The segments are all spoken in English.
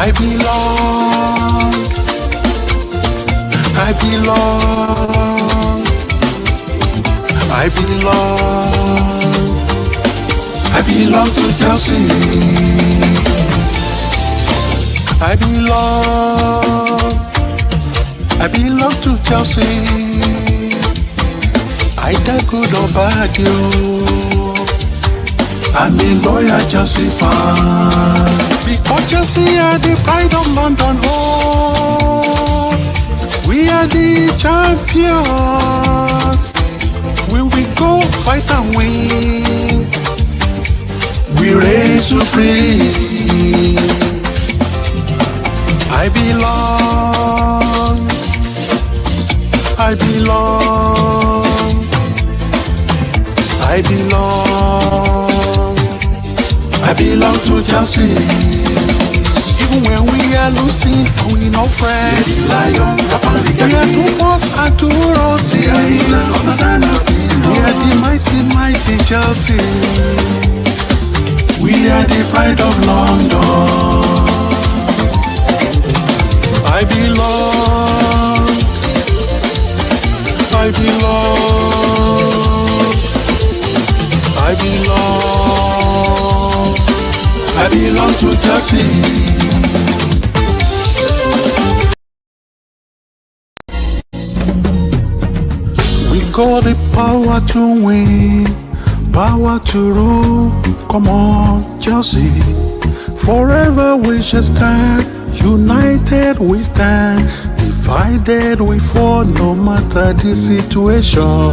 I belong. I belong. I belong. I belong to Chelsea. I belong. I belong to Chelsea. Either good or bad, you. I'm a loyal Chelsea fan. Because Chelsea are the pride of London, oh. We are the champions. When we go fight and win, we reign supreme. I belong. I belong. I belong. I belong to Chelsea. Even when we are losing, we no friends. We are two force and two roses. We are the mighty, mighty Chelsea. We are the pride of London. I belong. I belong. I belong. I belong to Chelsea. We got the power to win, power to rule. Come on, Chelsea. Forever we shall stand. United we stand. Divided we fall. No matter the situation,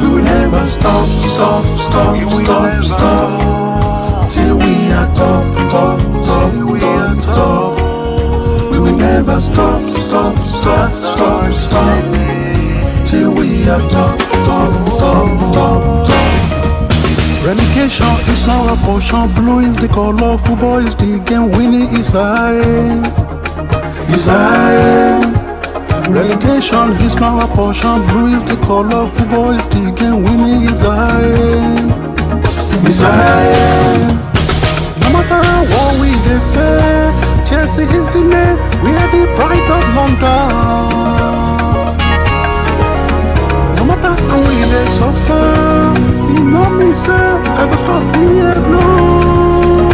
we will never stop, stop, stop, stop, stop. Till we are top, top, top, top, top. We will never stop, stop, stop, stop, stop. Till we are top, top, top, top, top. Relegation is now a portion. Blue is the color of football, is the game. Winning is high. Is high. Relegation is now a portion. Blue is the color of football, is the game. Winning is high. Is high. No matter what we defend, Chelsea is the name. We are the pride of London. No matter how we dey suffer, you know me say I go stop being blue.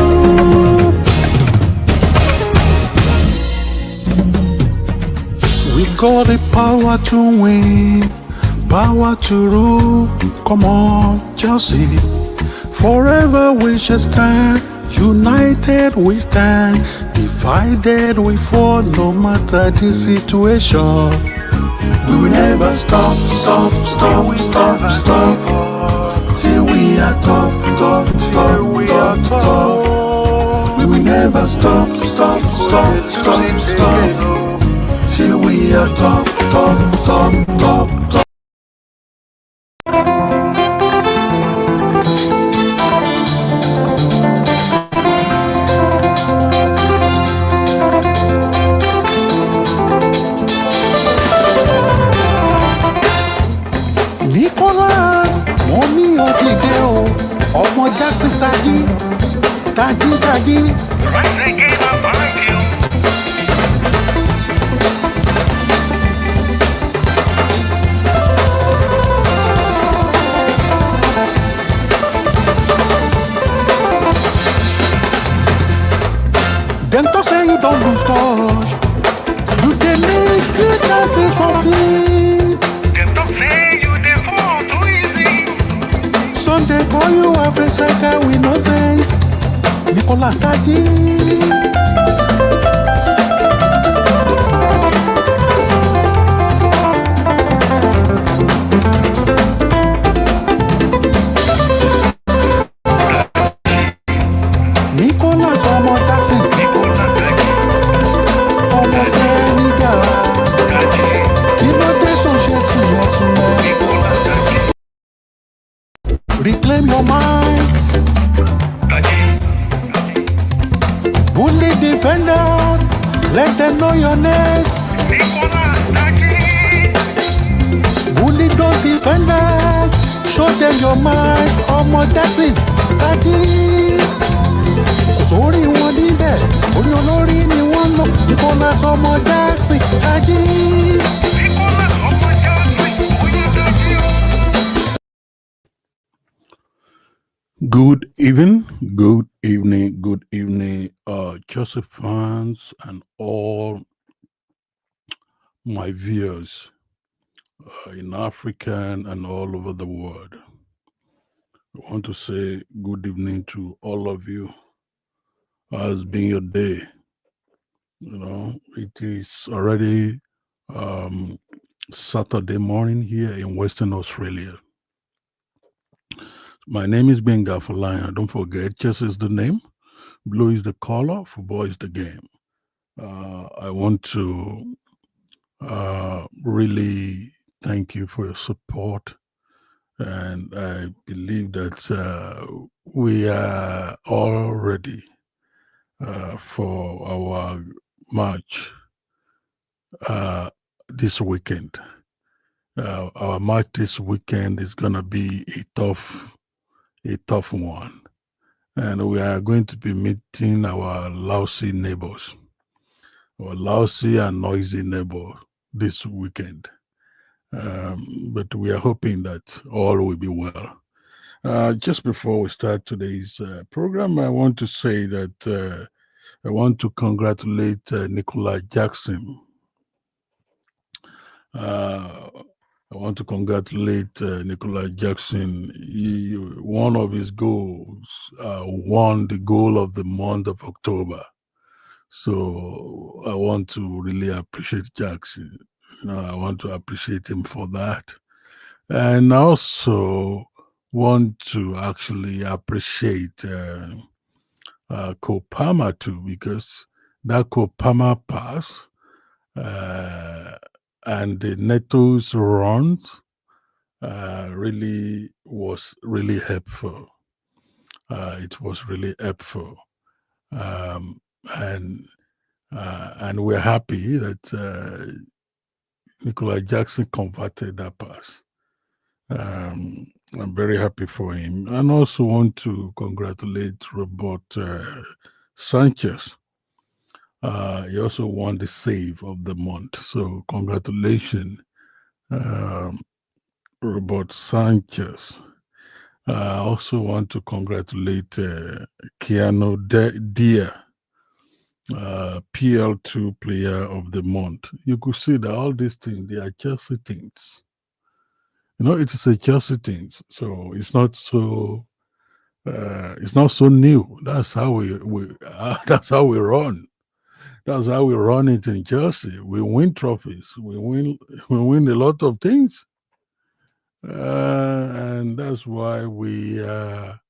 We got the power to win, power to rule. Come on, Chelsea. Forever we shall stand. United we stand. Divided we fall. No matter the situation, we will never stop, stop, stop, stop, stop. Till we are top, top, top, top, top. We will never stop, stop, stop, stop, stop. Till we are top, top, top, top, top. Nicholas, money on the day, ọmọ Jackson tají, tají, tají. Right they gave up behind you. Dem talk say you don't lose touch. You dey miss good chances for field. Them talk say you dey fall too easy. Some dey call you average striker with no sense. Nicholas Taji. Nicholas ọmọ Jackson. Nicholas Taji. Ọmọ Senegal. Taji. Kí ló dé tó ṣe súnmẹ́súnmẹ́? Nicholas Taji. Reclaim your might. Taji. Bully defenders. Let them know your name. Nicholas Taji. Bully those defenders. Show them your might. Ọmọ Jackson Taji. Kò sórí wọn níbẹ̀, orí olórí ni good evening, Joseph fans and all my viewers in Africa and all over the world. I want to say good evening to all of you. How's been your day? It is already um, Saturday morning here in Western Australia. My name is Benga Falaya. Don't forget, chess is the name, blue is the color, football is the game. I want to really thank you for your support. And I believe that we are all ready for our match uh, this weekend. Our match this weekend is going to be a tough one. And we are going to be meeting our lousy and noisy neighbor this weekend. But we are hoping that all will be well. Just before we start today's program, I want to say that I want to congratulate Nicola Jackson. Uh, I want to congratulate Nicola Jackson. One of his goals won the goal of the month of October. So I want to really appreciate Jackson. I want to appreciate him for that. And also want to actually appreciate Kopama too, because that Kopama pass and the Neto's runs really was really helpful. It was really helpful. Um, and and we're happy that Nicola Jackson converted that pass. I'm very happy for him, and also want to congratulate Robert Sanchez. He also won the save of the month, so congratulations, um, Robert Sanchez. I also want to congratulate Keanu Deere, PL2 Player of the Month. You could see that all these things, they are Chelsea things. It is a Chelsea thing, so it's not so new. That's how we that's how we run. That's how we run it in Chelsea. We win trophies. We win a lot of things, and that's why we are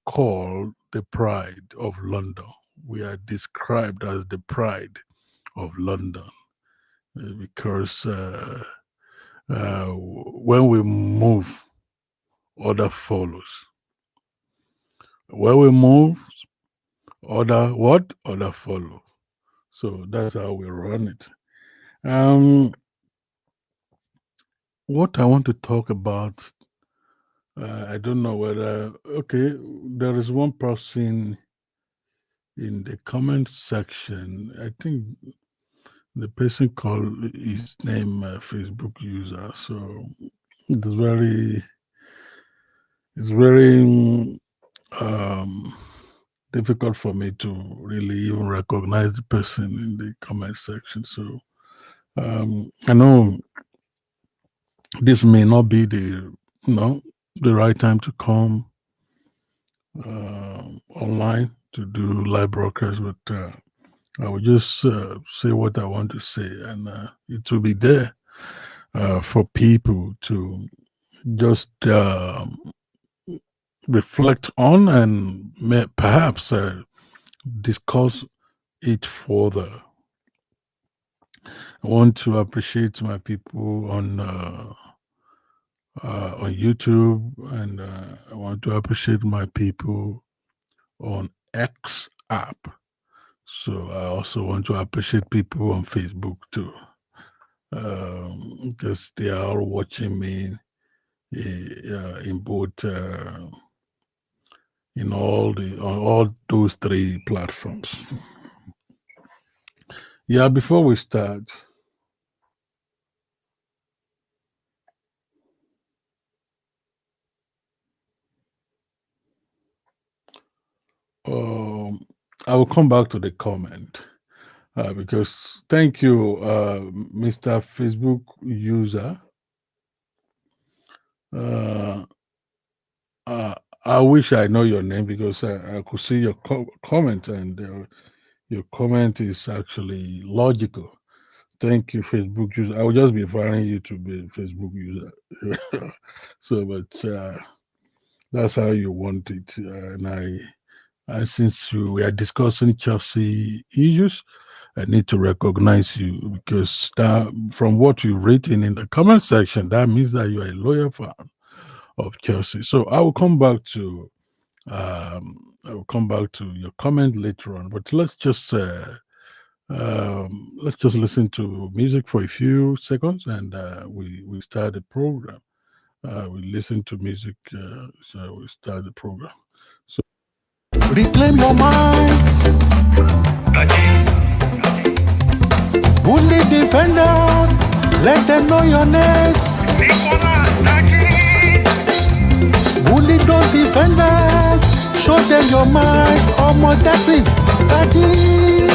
called the pride of London. We are described as the pride of London because when we move, other follows. When we move, other follow. So that's how we run it. What I want to talk about, I don't know whether okay. There is one person in the comment section. I think the person called his name Facebook user. So it's very um, difficult for me to really even recognize the person in the comment section. So I know this may not be the right time to come online to do live broadcast, but I will just say what I want to say, and it will be there for people to just reflect on and perhaps discuss it further. I want to appreciate my people on YouTube, and I want to appreciate my people on X app. So I also want to appreciate people on Facebook too, because they are all watching me in both in on all those three platforms. Yeah, before we start, I will come back to the comment because thank you, Mr. Facebook user. Uh, uh, I wish I know your name because I could see your comment, and your comment is actually logical. Thank you, Facebook user. I will just be referring you to be Facebook user. So, but that's how you want it, and since we are discussing Chelsea issues, I need to recognize you because that, from what you've written in the comment section, that means that you are a loyal fan of Chelsea. So I will come back to your comment later on. But let's just listen to music for a few seconds, and we start the program. We listen to music, so we start the program. So Reclaim your mind. Bully defenders. Let them know your name. Bully those defenders. Show them your mind. Ọmọ Jackson. Dájí.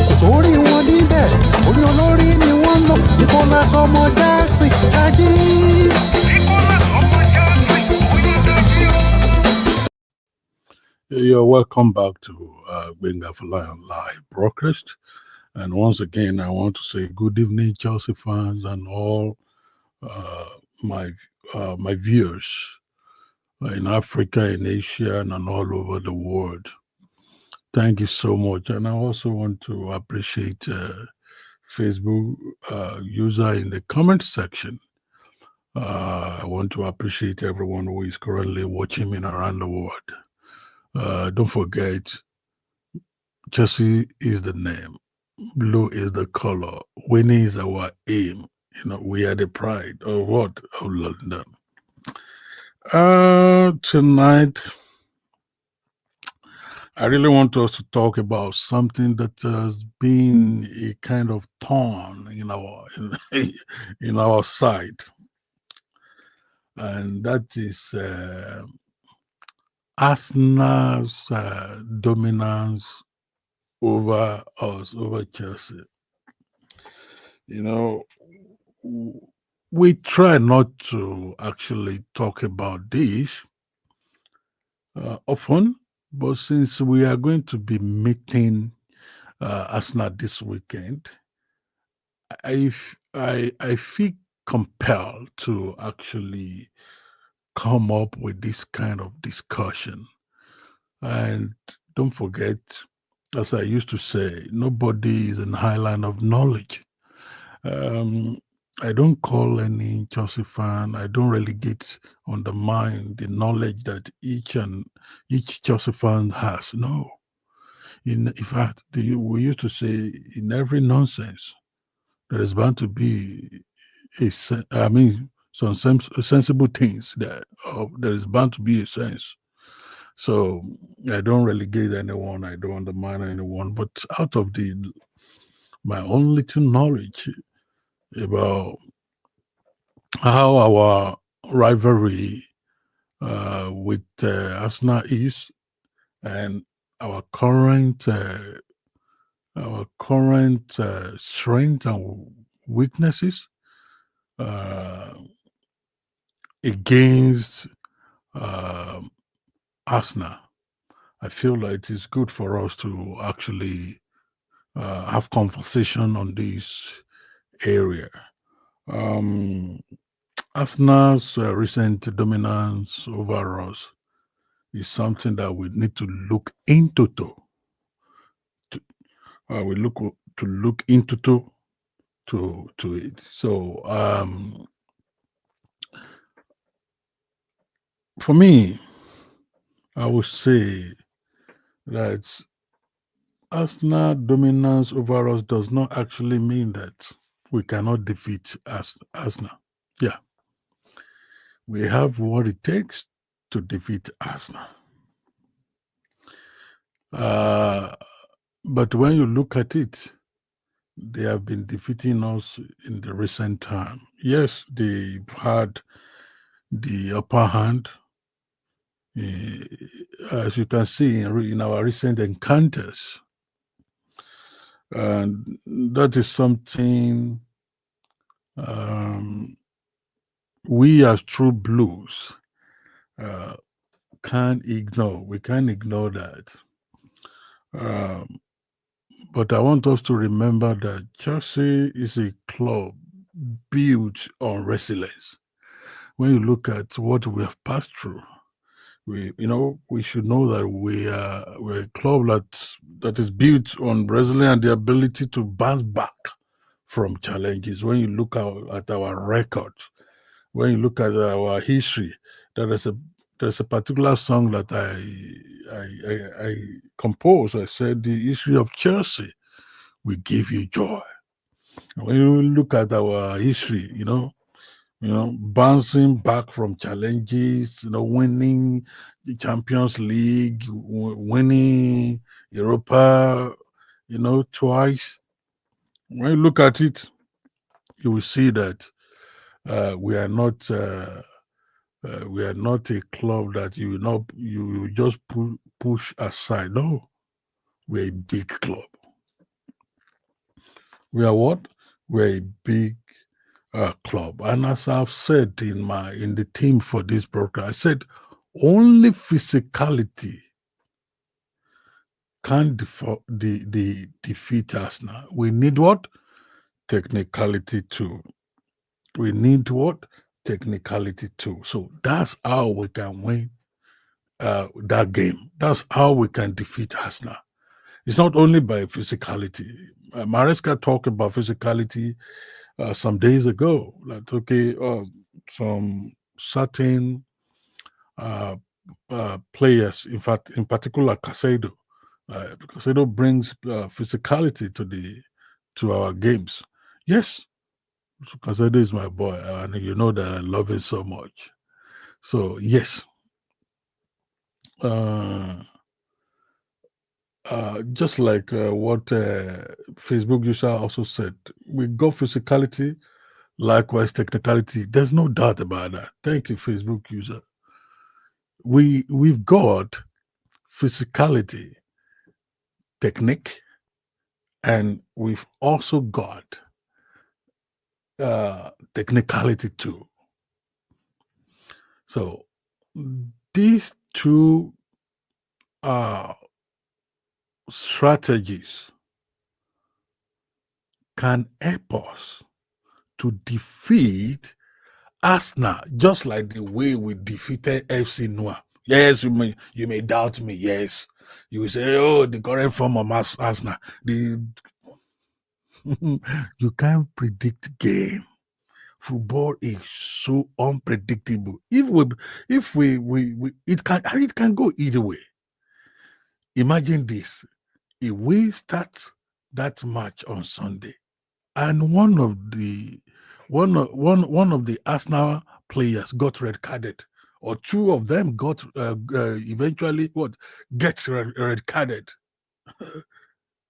Kò sórí wọn níbẹ̀. Orí olórí ni wọ́n lò. Nicholas ọmọ Jackson. Dájí. you're welcome back to Benga for Lion Live broadcast. And once again, I want to say good evening, Chelsea fans, and all uh, my my viewers in Africa, in Asia, and all over the world. Thank you so much. And I also want to appreciate Facebook user in the comment section. I want to appreciate everyone who is currently watching me around the world. Don't forget, Chelsea is the name, blue is the color, winning is our aim. We are the pride of what? Of London. Tonight, I really want us to talk about something that has been a kind of thorn in our side, and that is Arsenal's dominance over us, over Chelsea. You know, we try not to actually talk about this often, but since we are going to be meeting Arsenal this weekend, I feel compelled to actually come up with this kind of discussion. And don't forget, as I used to say, nobody is an island of knowledge. Um, I don't call any Chelsea fan. I don't relegate, undermine the knowledge that each Chelsea fan has. No, in fact, we used to say in every nonsense there is bound to be I mean, some sensible things that there is bound to be a sense. So I don't relegate anyone. I don't undermine anyone. But out of my own little knowledge about how our rivalry with Arsenal is, and our current strengths and weaknesses uh, against uh, Arsenal, I feel like it is good for us to actually have conversation on this area. Um, Arsenal's recent dominance over us is something that we need to look into. We look into to it. So for me, I would say that Arsenal dominance over us does not actually mean that we cannot defeat Arsenal. Yeah, we have what it takes to defeat Arsenal. But when you look at it, they have been defeating us in the recent time. Yes, they've had the upper hand Eh, As you can see in our recent encounters, and that is something um, we as true blues uh, can't ignore. We can't ignore that. Um, but I want us to remember that Chelsea is a club built on resilience. When you look at what we have passed through, we should know that we're a club that is built on resilience and the ability to bounce back from challenges. When you look at our record, when you look at our history, there is a there's a particular song that I composed. I said the history of Chelsea will give you joy. And when you look at our history, bouncing back from challenges, winning the Champions League, winning Europa, twice. When you look at it, you will see that we are not a club that you will just push aside. No, we're a big club. We are what? We're a big club. And as I've said in the theme for this program, I said only physicality can defeat us now. We need what? Technicality too. We need what? Technicality too. So that's how we can win that game. That's how we can defeat Arsenal. It's not only by physicality. Maresca talked about physicality some days ago. Like, okay, some certain uh, players, in fact, in particular, Casado. Casado brings physicality to our games. Yes, Casado is my boy, and you know that I love him so much. So yes, uh, just like what Facebook user also said, we got physicality, likewise technicality. There's no doubt about that. Thank you, Facebook user. We've got physicality, technique, and we've also got technicality too. So these two uh, strategies can help us to defeat Arsenal, just like the way we defeated FC Noir. Yes, you may doubt me. Yes, you will say, "Oh, the current form of Arsenal." You can't predict game. Football is so unpredictable. If we it can go either way. Imagine this: if we start that match on Sunday, and one of the Arsenal players got red carded, or two of them got eventually gets red carded.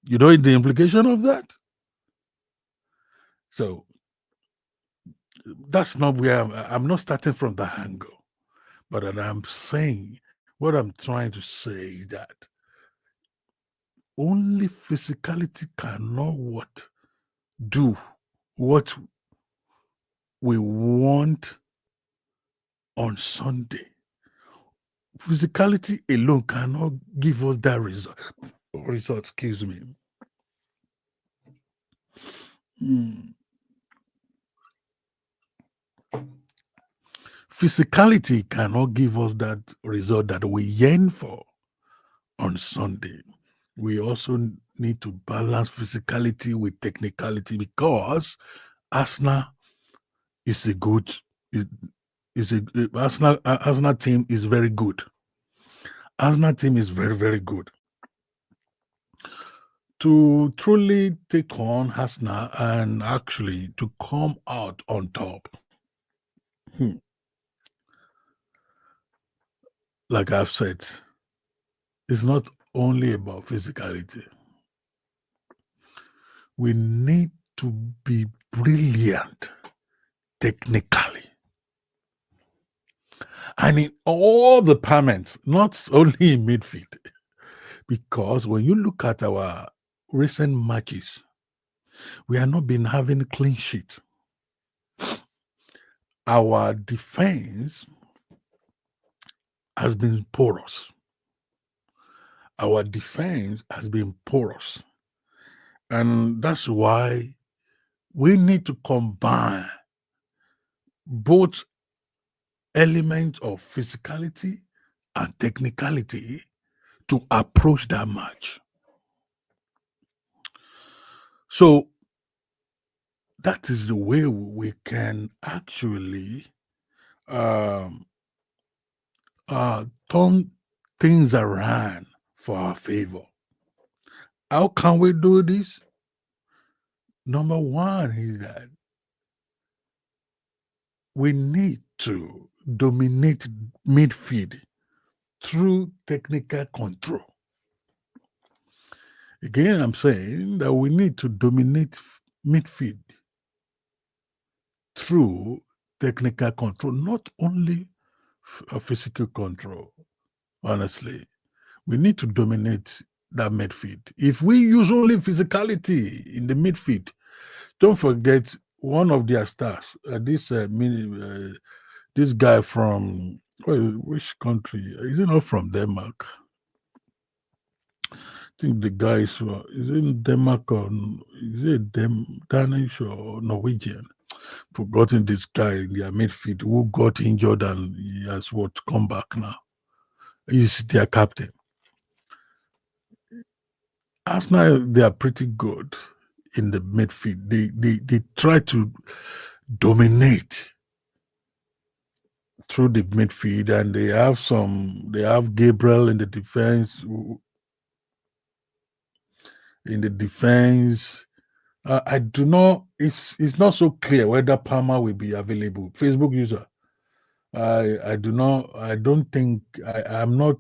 You know the implication of that. So that's not where I'm not starting from that angle, but I'm saying what I'm trying to say is that only physicality cannot do what we want on Sunday. Physicality alone cannot give us that result, excuse me. Mm. Physicality cannot give us that result that we yearn for on Sunday. We also need to balance physicality with technicality, because Arsenal is a good is a Arsenal team is very good. Arsenal team is very, very good. To truly take on Arsenal and actually to come out on top, hmm, like I've said, it's not only about physicality. We need to be brilliant technically. and in all the departments, not only in midfield. Because when you look at our recent matches, we have not been having clean sheet. Our defense has been porous. Our defense has been porous. And that's why we need to combine both elements of physicality and technicality to approach that match. So that is the way we can actually um, turn things around for our favor. How can we do this? Number one is that we need to dominate midfield through technical control. Again, I'm saying that we need to dominate midfield through technical control, not only physical control. Honestly, we need to dominate that midfield. If we use only physicality in the midfield, don't forget one of their stars, this guy from which country? Is it not from Denmark? I think the guy is in Denmark or is it Danish or Norwegian? Forgotten this guy in their midfield who got injured and he has come back now. He's their captain. Arsenal, they are pretty good in the midfield. They try to dominate through the midfield, and they have Gabriel in the defense. In the defense, I do not. It's not so clear whether Palmer will be available. Facebook user. I do not. I don't think. I'm not.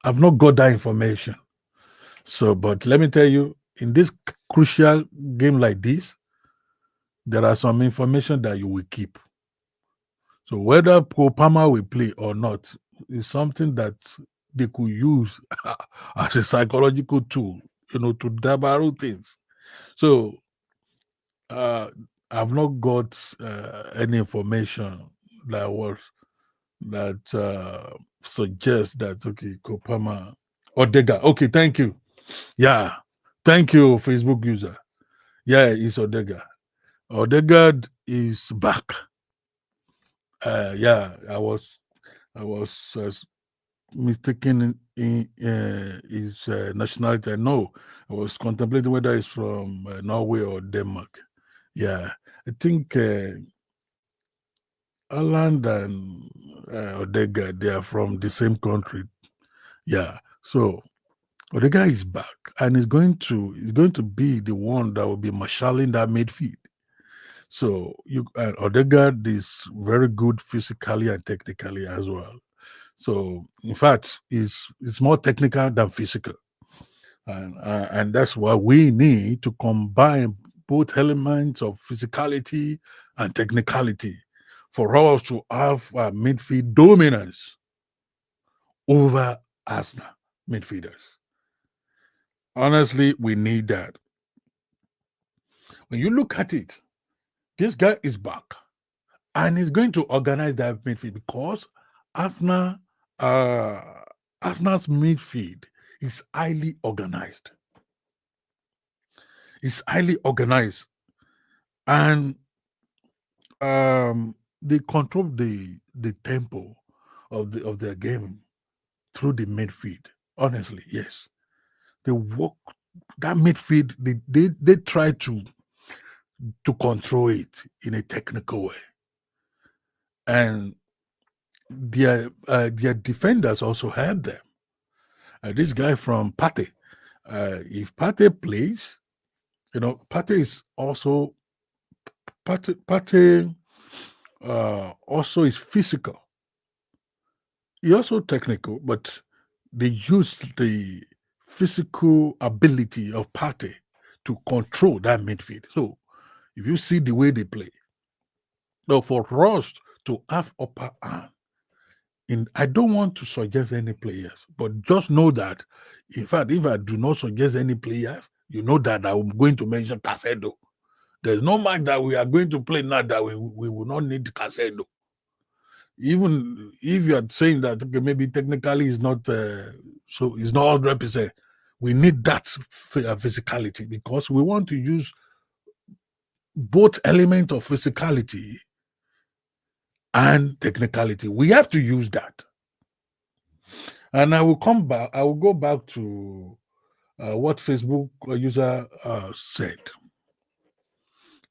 I've not got that information. So, but let me tell you, in this crucial game like this, there are some information that you will keep. So whether Palmer will play or not is something that they could use as a psychological tool, to dabble things. So I've not got any information that suggests that Kopama Odega. Okay, thank you. Yeah, thank you, Facebook user. Yeah, it's Odega. Odegaard is back. Yeah, I was mistaken in his nationality. I know. I was contemplating whether he's from Norway or Denmark. Yeah, I think Aland and Odega, they are from the same country. Yeah, so Odega is back, and he's going to be the one that will be marshalling that midfield. So Odegaard is very good physically and technically as well. So in fact, it's more technical than physical, and that's why we need to combine both elements of physicality and technicality for us to have midfield dominance over Arsenal midfielders. Honestly, we need that. When you look at it, this guy is back and he's going to organize that midfield because Arsenal, uh, Arsenal's midfield is highly organized. It's highly organized, and they control the tempo of their game through the midfield. Honestly, yes, they work that midfield. They try to control it in a technical way, and their defenders also help them. This guy from Pate, if Pate plays, Pate is also Pate also is physical. He also technical, but they use the physical ability of Pate to control that midfield. So if you see the way they play, now for us to have upper hand I don't want to suggest any players, but just know that, in fact, if I do not suggest any players, you know that I'm going to mention Casedo. There's no match that we are going to play now that we will not need Casedo. Even if you are saying that, okay, maybe technically is not so it's not 100%, we need that physicality, because we want to use both element of physicality and technicality. We have to use that. And I will go back to what Facebook user said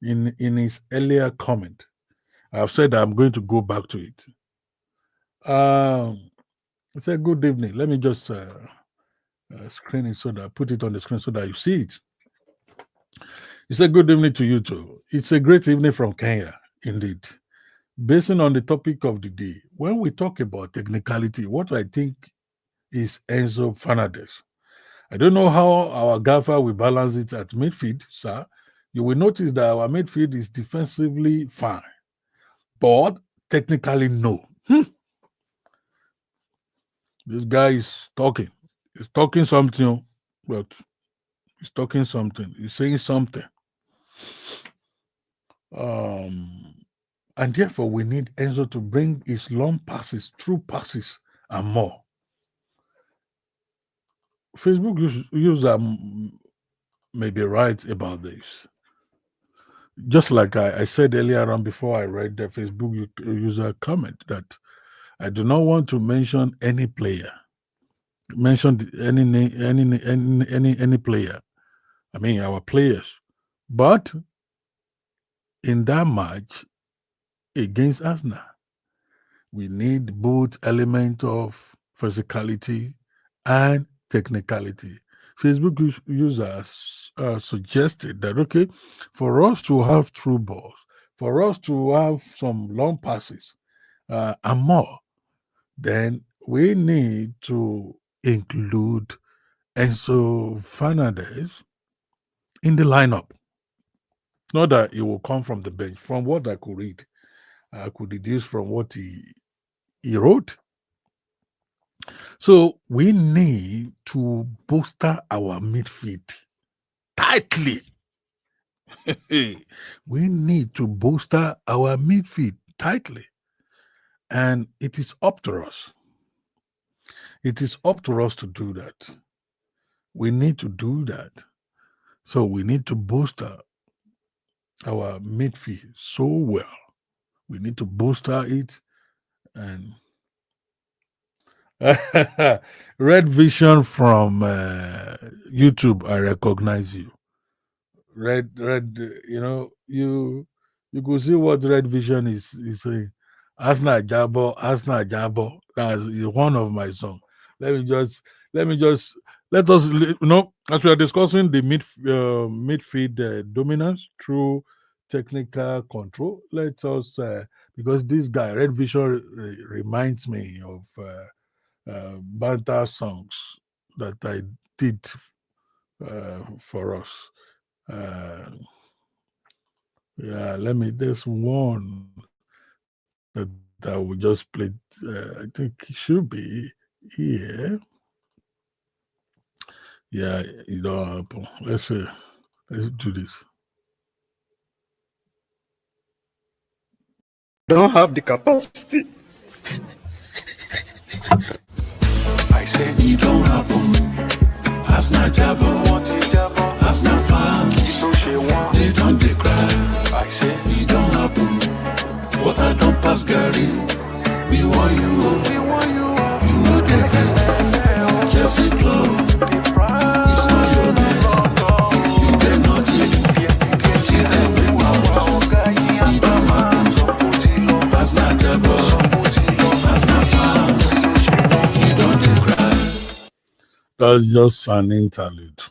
in his earlier comment. I've said I'm going to go back to it. I said, good evening. Let me just screen it so that put it on the screen so that you see it. He said, good evening to you too. It's a great evening from Kenya, indeed. Based on the topic of the day, when we talk about technicality, what I think is Enzo Fernandez. I don't know how our gaffer will balance it at midfield, sir. You will notice that our midfield is defensively fine, but technically no. This guy is talking. He's talking something, but he's talking something. He's saying something. And therefore, we need Enzo to bring his long passes, true passes, and more. Facebook user may be right about this. Just like I said earlier on before I read the Facebook user comment that I do not want to mention any player, mention any player. I mean our players, but in that match against Arsenal, we need both element of physicality and technicality. Facebook users suggested that, okay, for us to have true balls, for us to have some long passes and more, then we need to include Enzo Fernandez in the lineup. Not that it will come from the bench. From what I could read, I could deduce from what he wrote. So we need to bolster our midfield tightly. We need to bolster our midfield tightly. And it is up to us. It is up to us to do that. We need to do that. So we need to bolster our midfield so well. We need to bolster it. And Red Vision from YouTube, I recognize you. Red, you could see what Red Vision is saying. Asna Jabo. That's one of my songs. Let me just, let us, as we are discussing the midfield dominance through technical control. Let us, because this guy Red Vision reminds me of banter songs that I did for us. Yeah, there's one that I will just play. I think it should be here. Yeah, it don't happen. Let's do this. Don't have the capacity. I say it don't happen. That's not jabo. That's not fun. They don't decry. I say it don't happen. What I don't pass, Gary. We want you. You know they can. Jesse Claw. It's not your name. You get nothing. You see them with mouth. It don't happen. That's not jabo. That's not fun. You don't decry. That's just an interlude.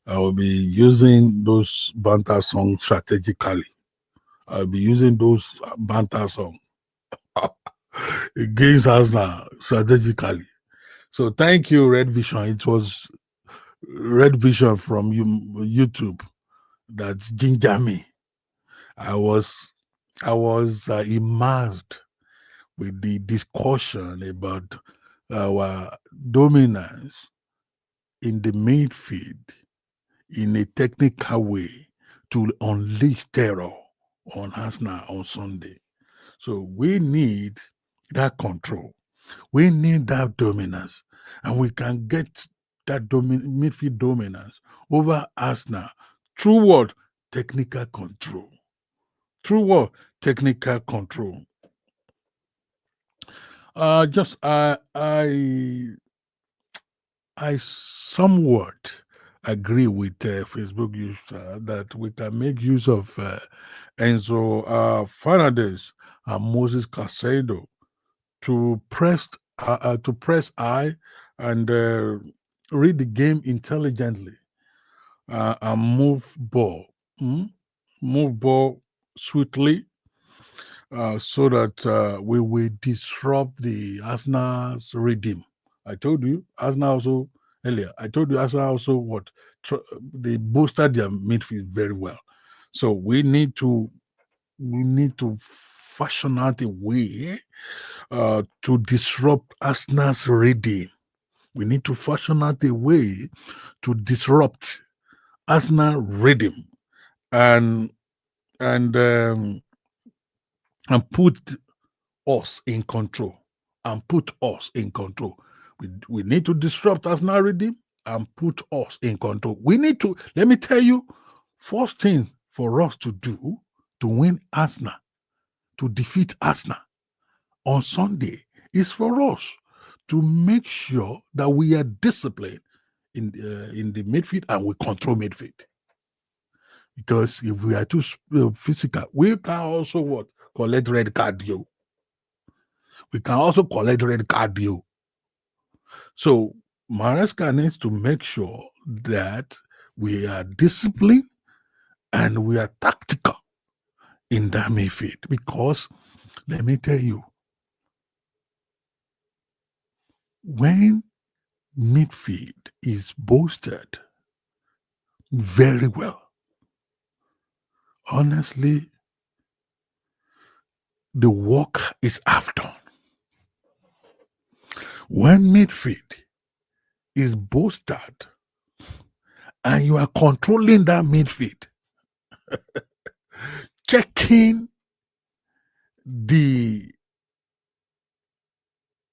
I will be using those banter songs strategically. I'll be using those banter songs against us now strategically. So thank you, Red Vision. It was Red Vision from YouTube that ginger me. I was immersed with the discussion about our dominance in the midfield in a technical way to unleash terror on Arsenal on Sunday. So we need that control. We need that dominance. And we can get that midfield dominance over Arsenal through what? Technical control. Through what? Technical control. Just I somewhat agree with Facebook user that we can make use of Enzo Fernandez and Moses Casado to press I and read the game intelligently and move ball sweetly so that we will disrupt the Arsenal's rhythm. I told you, Arsenal also earlier. I told you, Arsenal also what they boosted their midfield very well. So we need to fashion out a way to disrupt Arsenal's rhythm. We need to fashion out a way to disrupt Arsenal rhythm and and um, and put us in control. And put us in control. We need to disrupt Arsenal rhythm and put us in control. We need to, let me tell you, first thing for us to do to win Arsenal, to defeat Arsenal on Sunday is for us to make sure that we are disciplined in the midfield and we control midfield. Because if we are too physical, we can also what? Collect red card, yo. We can also collect red card, yo. So Maresca needs to make sure that we are disciplined and we are tactical in that midfield. Because let me tell you, when midfield is boosted very well, honestly, the work is half done. When midfield is boosted and you are controlling that midfield, checking the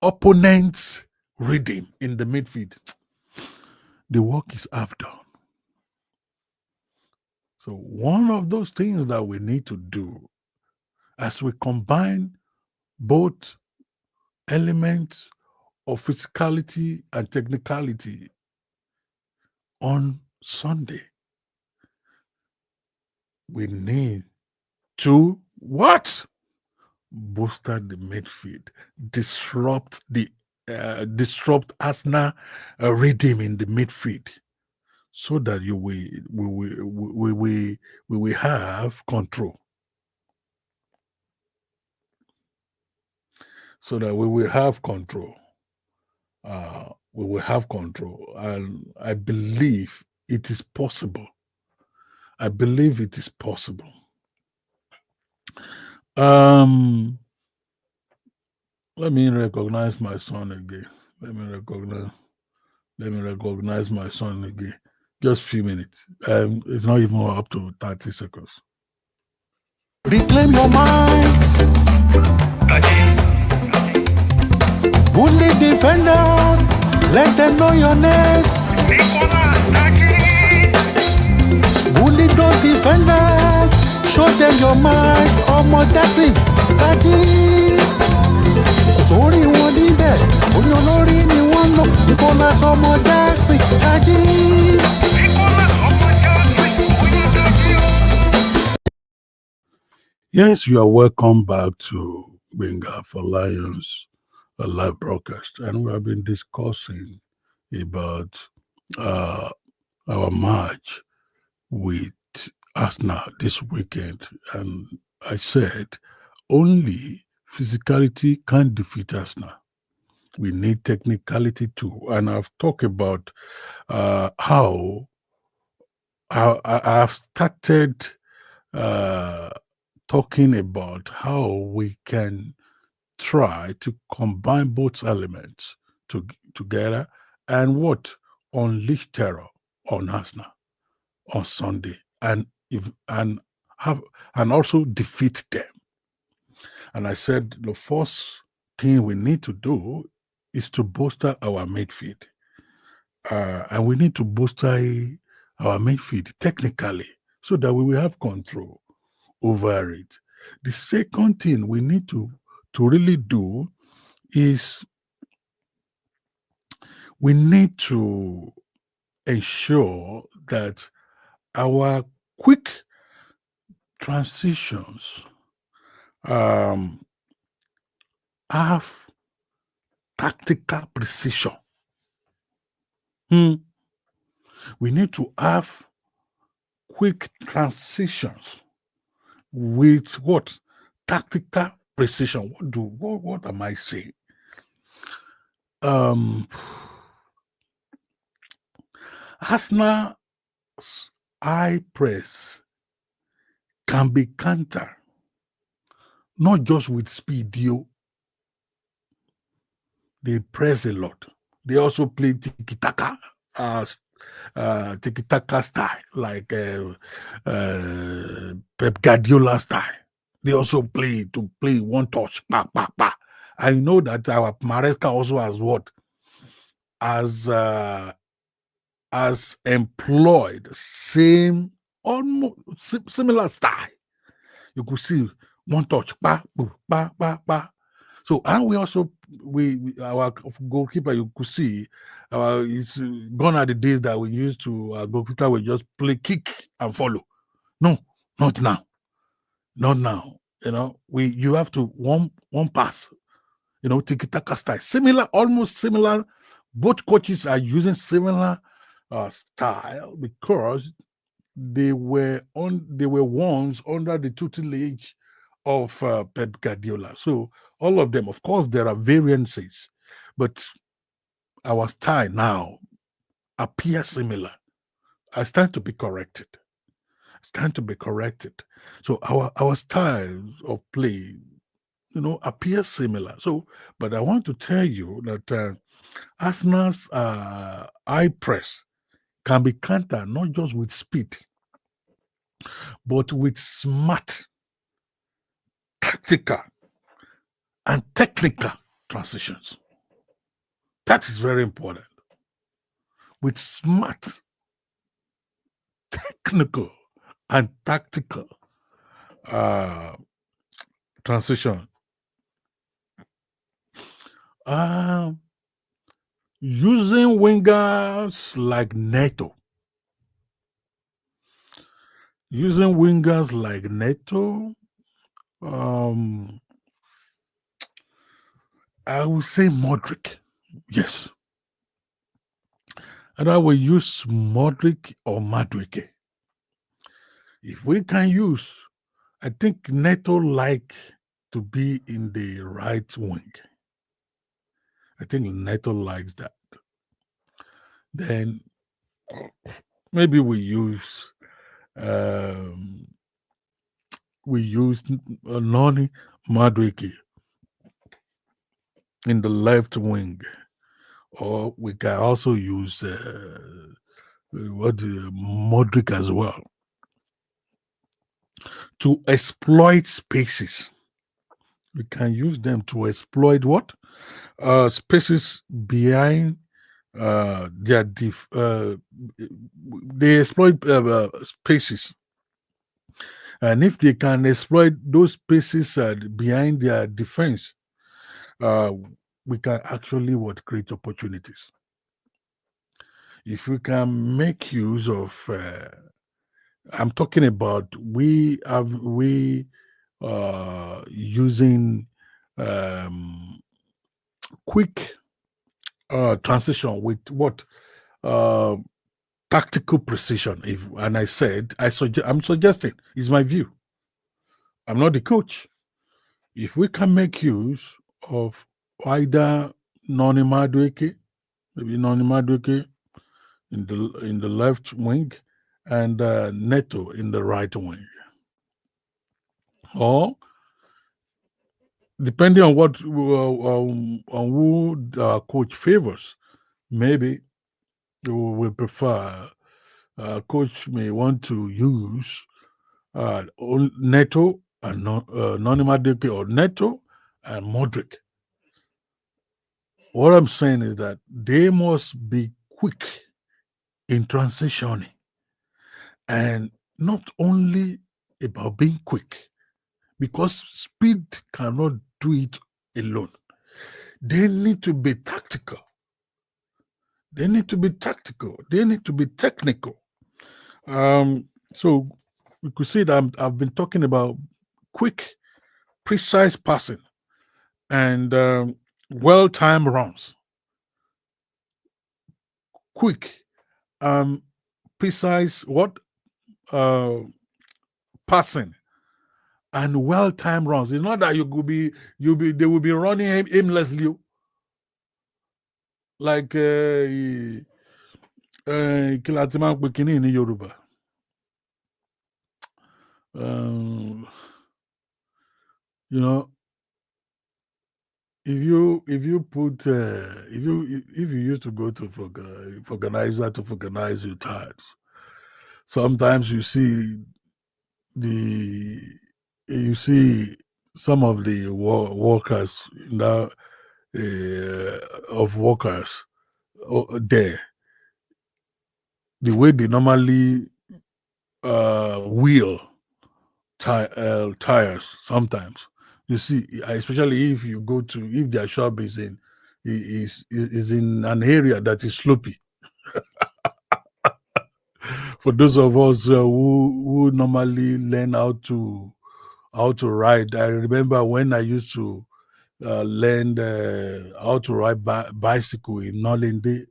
opponent's rhythm in the midfield, the work is half done. So one of those things that we need to do as we combine both elements of physicality and technicality on Sunday, we need to what? Booster the midfield, disrupt Arsenal rhythm in the midfield, so that we will have control. So that we will have control. We will have control, and I believe it is possible. I believe it is possible. Let me recognize my son again. Let me recognize my son again. Just a few minutes. It's not even up to 30 seconds. Reclaim your mind. Bully defenders, let them know your name. Bully those defenders, show them your mind. Ọmọ Jackson, Daddy. Kò sórí wọn níbẹ̀, orí olórí ni wọ́n lò. Nicholas ọmọ Jackson, Daddy. Yes, you are welcome back to Benga for Lions, a live broadcast. And we have been discussing about our match with Arsenal this weekend. And I said only physicality can defeat Arsenal. We need technicality too. And I've talked about how I've started talking about how we can try to combine both elements together and what? Unleash terror on Arsenal on Sunday and have and also defeat them. And I said the first thing we need to do is to bolster our midfield. And we need to bolster our midfield technically so that we will have control over it. The second thing we need to really do is we need to ensure that our quick transitions um, have tactical precision. Hmm. We need to have quick transitions with what? Tactical precision. What am I saying? Arsenal's high press can be countered not just with speed, they press a lot. They also play tiki-taka, tiki-taka style, like Pep Guardiola style. They also play one touch, pa, pa, pa. I know that our Maresca also has what? As employed same, almost similar style. You could see one touch, pa, boo, pa, pa, pa. So, and we also our goalkeeper, you could see, it's gone are the days that we used to goalkeeper will just play kick and follow. No, not now, not now. You have to one pass. Tiki taka style, similar, almost similar. Both coaches are using similar style because they were once under the tutelage of Pep Guardiola. So all of them, of course, there are variances, but our style now appears similar. It's time to be corrected. It's time to be corrected. So our styles of play, appear similar. So, but I want to tell you that Arsenal's high press can be countered not just with speed, but with smart, tactical, and technical transitions. That is very important. With smart, technical, and tactical transition. Using wingers like Neto. Using wingers like Neto, I would say Modric. Yes. And I will use Modric or Madueke. If we can use, I think Neto like to be in the right wing. I think Neto likes that. Then maybe we use Noni Madueke in the left wing, or we can also use Modric as well to exploit spaces. We can use them to exploit what? Spaces behind they exploit spaces, and if they can exploit those spaces behind their defense, we can actually create opportunities. If we can make use of, I'm talking about using quick transition with what tactical precision. I'm suggesting, it's my view. I'm not the coach. If we can make use of either Noni Madueke, maybe Noni Madueke in the left wing, and Neto in the right wing, or depending on what on who our coach favors, maybe we will prefer. Coach may want to use Neto and Nonimadeke or Neto and Modric. What I'm saying is that they must be quick in transitioning, and not only about being quick, because speed cannot do it alone. They need to be tactical. They need to be tactical. They need to be technical. So we could see that I've been talking about quick, precise passing and well-timed runs. Quick, precise what passing and well-timed runs. It's not that they will be running aimlessly, like kí la ti máa ń pe kínní ní Yorùbá. You know, if you put if you used to go to organizer to organize your tires, sometimes you see some of the workers now of workers there, the way they normally wheel tires. Sometimes you see, especially if you go to, if their shop is in an area that is slopey. For those of us who normally learn how to ride, I remember when I used to learn how to ride bicycle in Nolende,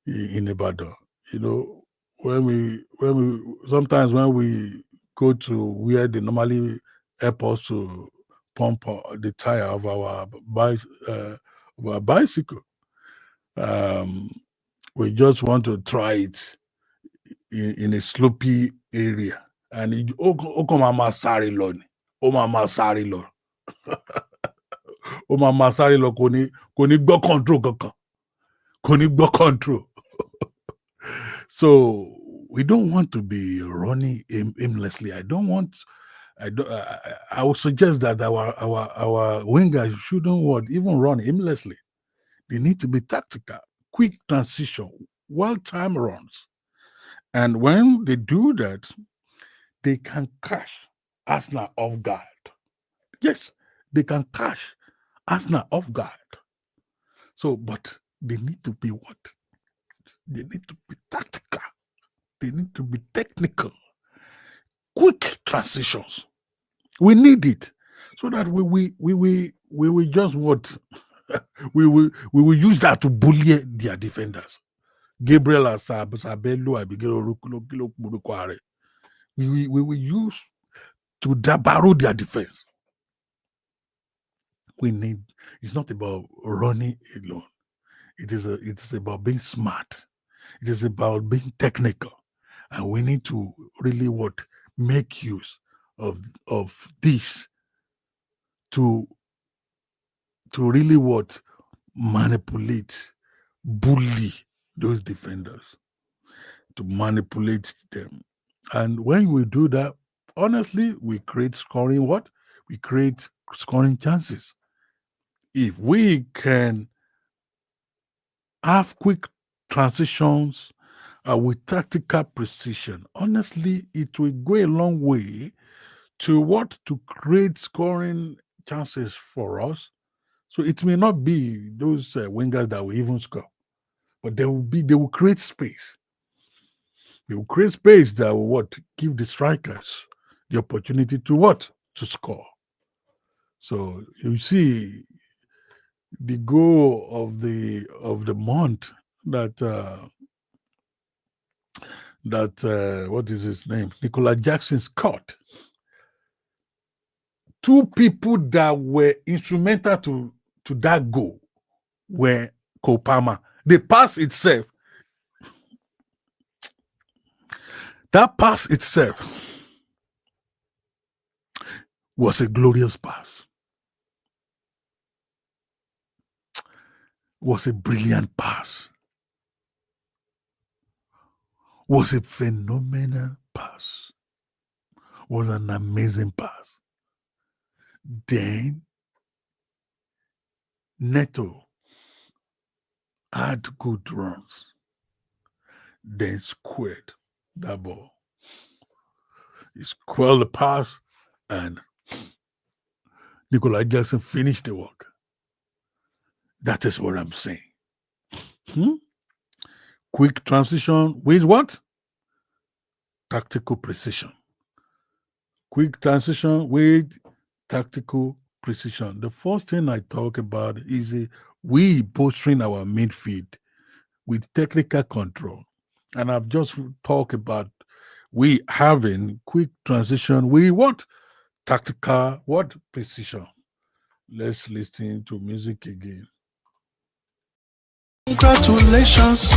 in Ibadan. You know, when we sometimes when we go to where they normally help us to pump the tire of our bicycle, we just want to try it in a slopey area, and ó kàn máa sáré lọ ni, ó máa sáré lọ, ó máa sáré lọ, kò ní gbọ́ control kankan, kò ní gbọ́ control. So we don't want to be running aimlessly. I would suggest that our wingers shouldn't even run aimlessly. They need to be tactical, quick transition, well-timed runs. And when they do that, they can catch Arsenal off guard. Yes, they can catch Arsenal off guard. So, but they need to be what? They need to be tactical. They need to be technical. Quick transitions. We need it so that we will just what we will use that to bully their defenders. Gabriel Asabello Abigail. We will use to barrow their defense. It's not about running alone. It is about being smart. It is about being technical. And we need to really make use of this to really manipulate, bully those defenders, to manipulate them. And when we do that, honestly, we create scoring We create scoring chances. If we can have quick transitions with tactical precision, honestly, it will go a long way to create scoring chances for us. So it may not be those wingers that will even score, but they will create space. They will create space that will give the strikers the opportunity to score. So you see the goal of the month that what is his name? Nicola Jackson scored. Two people that were instrumental to that goal were Kopama. The pass itself, was a glorious pass, was a brilliant pass, was a phenomenal pass, was an amazing pass. Then Neto had good runs, then squared that ball. He squared the pass, and Nikolai Jackson finished the work. That is what I'm saying. Quick transition with what? Tactical precision. Quick transition with tactical precision. The first thing I talk about is we bolstering our midfield with technical control. And I've just talked about we having quick transition with what? Tactical, what? Precision. Let's listen to music again. Congratulations.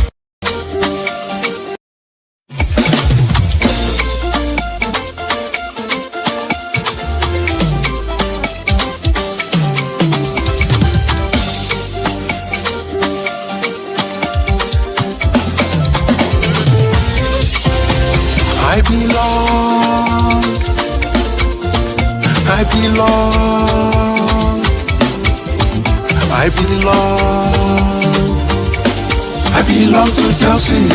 I belong. I belong. I belong. I belong to Chelsea.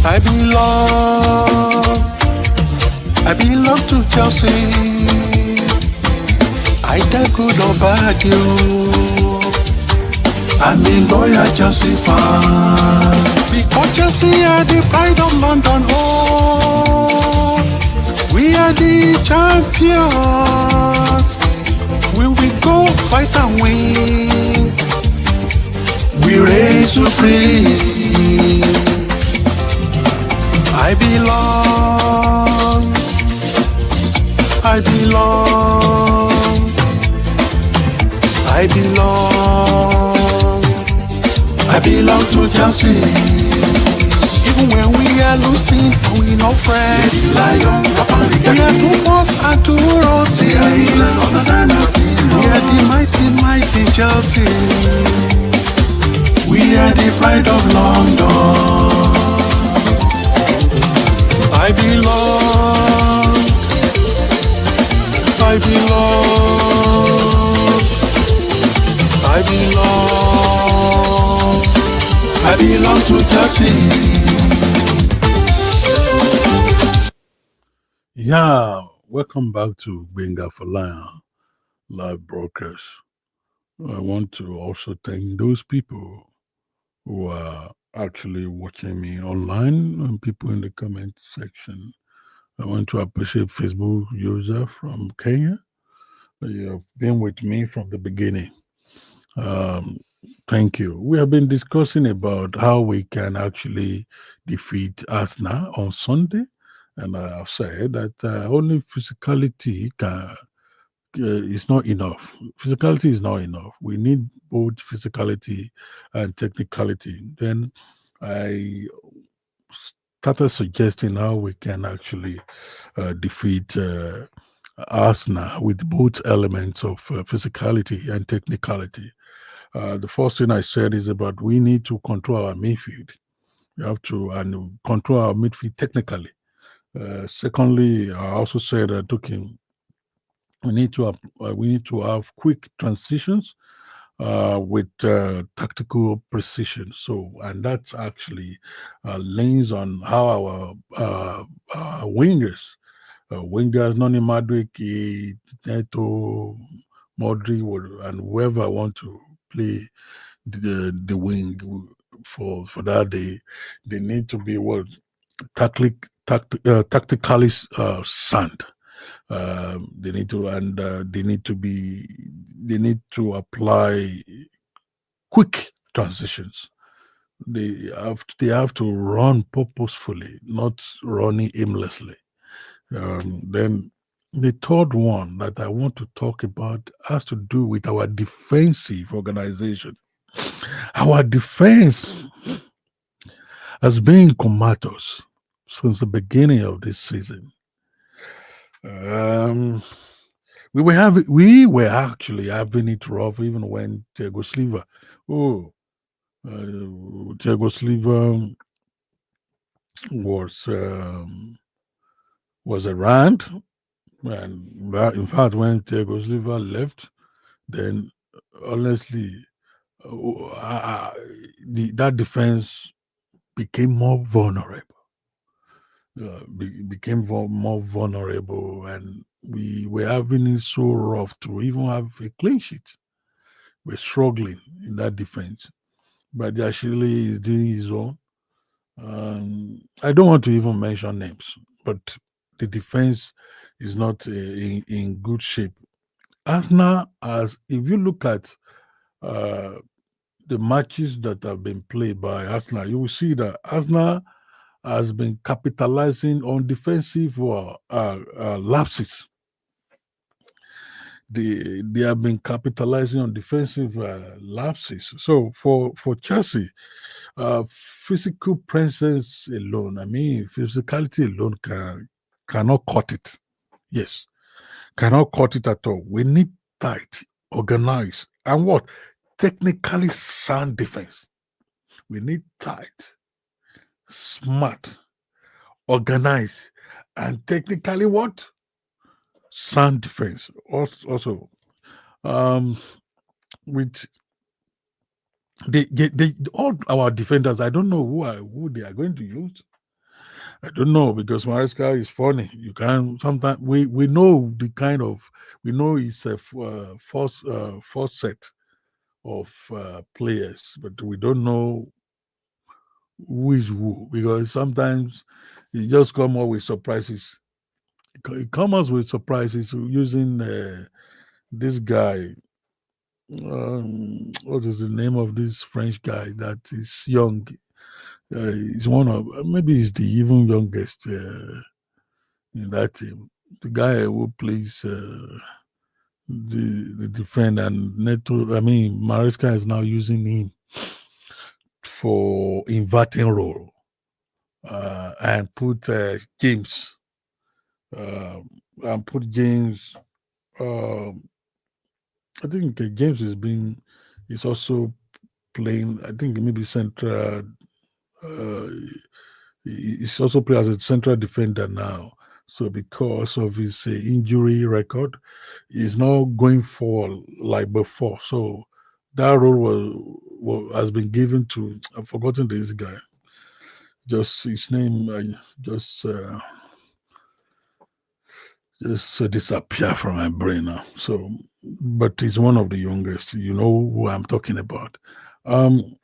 I belong. I belong to Chelsea. Either good or bad, you. I'm a loyal Chelsea fan. Because Chelsea are the pride of London, oh, we are the champions. We will go fight and win. We reign supreme. I belong. I belong. I belong. I belong to Chelsea. Even when we are losing, we no fret. We are two force and two roses. We are the mighty Chelsea. We are the pride of London. I belong. I belong. I belong. I belong to Chelsea. Yeah, welcome back to Benga for Lion live broadcast. I want to also thank those people who are actually watching me online and people in the comment section. I want to appreciate Facebook user from Kenya. You have been with me from the beginning. Thank you. We have been discussing about how we can actually defeat Arsenal on Sunday, and I have said that only physicality is not enough. Physicality is not enough. We need both physicality and technicality. Then I started suggesting how we can actually defeat Arsenal with both elements of physicality and technicality. The first thing I said is about we need to control our midfield. We have to and control our midfield technically. Secondly, I also said that we need to have quick transitions with tactical precision. So, and that's actually leans on how our wingers, Noni Madueke, Neto, Modri, and whoever want to play the wing for that they need to be tactically sound. They need to apply quick transitions. They have to run purposefully, not running aimlessly. Then the third one that I want to talk about has to do with our defensive organization. Our defense has been comatose since the beginning of this season. Um, we were actually having it rough even when Thiago Silva. Oh, Thiago Silva was was around, and in fact, when Thiago Silva left, then honestly, uh, that defense became more vulnerable. Became more vulnerable, and we were having it so rough to even have a clean sheet. We're struggling in that defense. But actually is doing his own. I don't want to even mention names, but the defense is not in good shape. Arsenal, as if you look at uh, the matches that have been played by Arsenal, you will see that Arsenal has been capitalizing on defensive lapses. They have been capitalizing on defensive lapses. So for Chelsea, physical presence alone, I mean, physicality alone cannot cut it. Yes, cannot cut it at all. We need tight, organized, and what? Technically sound defense. We need tight, smart, organized, and technically what? Sound defense. Also, um, with all our defenders, I don't know who they are going to use. I don't know because Maresca is funny. You can sometimes we know the kind of we know it's a first set of players, but we don't know who is who because sometimes he just come up with surprises. He comes with surprises using this guy. What is the name of this French guy that is young? He's one of maybe he's the even youngest in that team. The guy who plays the defender and Neto. I mean, Maresca is now using him for inverting role and put James uh, and put James. Um I think James is also playing. I think maybe central. Uh, he's also playing as a central defender now. So because of his injury record, he's not going for like before. So that role has been given to. I've forgotten this guy. Just his name. Just disappear from my brain now. So, but he's one of the youngest. You know who I'm talking about. Um,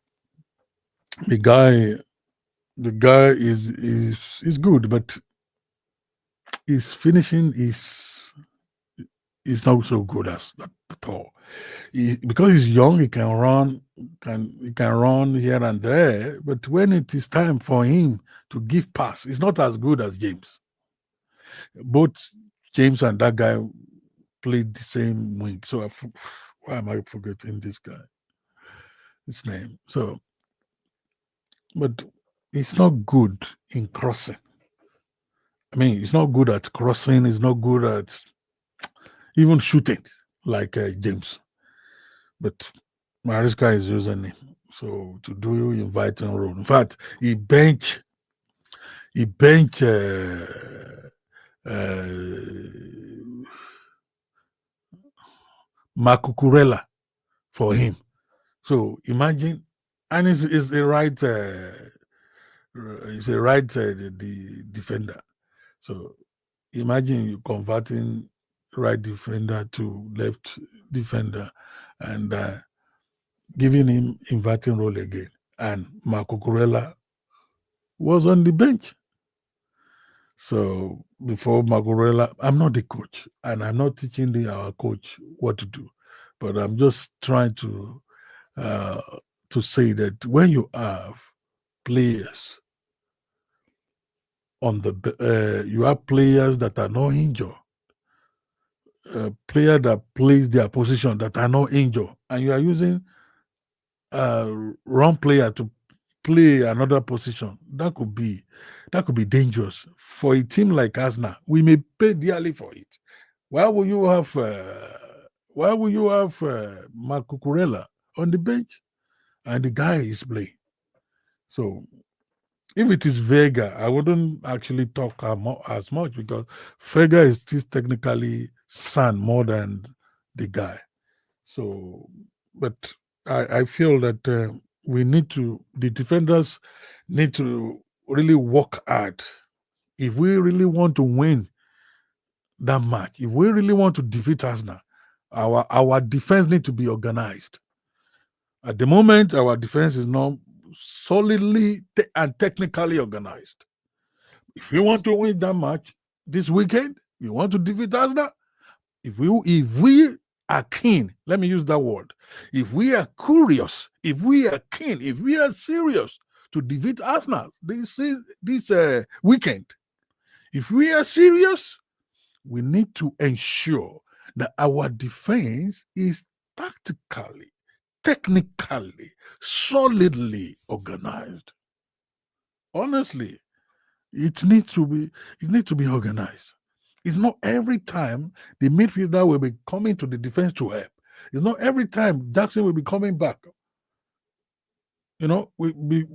the guy, the guy is good, but his finishing is not so good as that at all. Because he's young, he can run here and there. But when it is time for him to give pass, it's not as good as James. Both James and that guy played the same wing. So why am I forgetting this guy? His name. So, but he's not good in crossing. I mean, he's not good at crossing. He's not good at even shooting like James. But Mariska is using him. So to do inviting role. In fact, he bench uh, Makukurela for him. So imagine, and it's a right, it's a right the defender. So imagine you converting right defender to left defender, and giving him inverting role again. And Marco Corella was on the bench. So before Marco, I'm not the coach, and I'm not teaching our coach what to do, but I'm just trying uh, to say that when you have players you have players that are not injured, player that plays their position that are not injured, and you are using wrong player play another position, that could be dangerous for a team like Arsenal. We may pay dearly for it. Why will you have Marc Cucurella on the bench and the guy is playing? So if it is Vega, I wouldn't actually talk as much because Vega is still technically sound more than the guy. So, but I feel that the defenders need to really work hard. If we really want to win that match, if we really want to defeat Arsenal, our defense need to be organized. At the moment, our defense is not solidly and technically organized. If we want to win that match this weekend, we want to defeat Arsenal. If we are keen, let me use that word. If we are curious, if we are keen, if we are serious to defeat Arsenal this weekend, if we are serious, we need to ensure that our defense is tactically, technically, solidly organized. Honestly, it needs to be organized. It's not every time the midfielder will be coming to the defense to help. It's not every time Jackson will be coming back. We'll be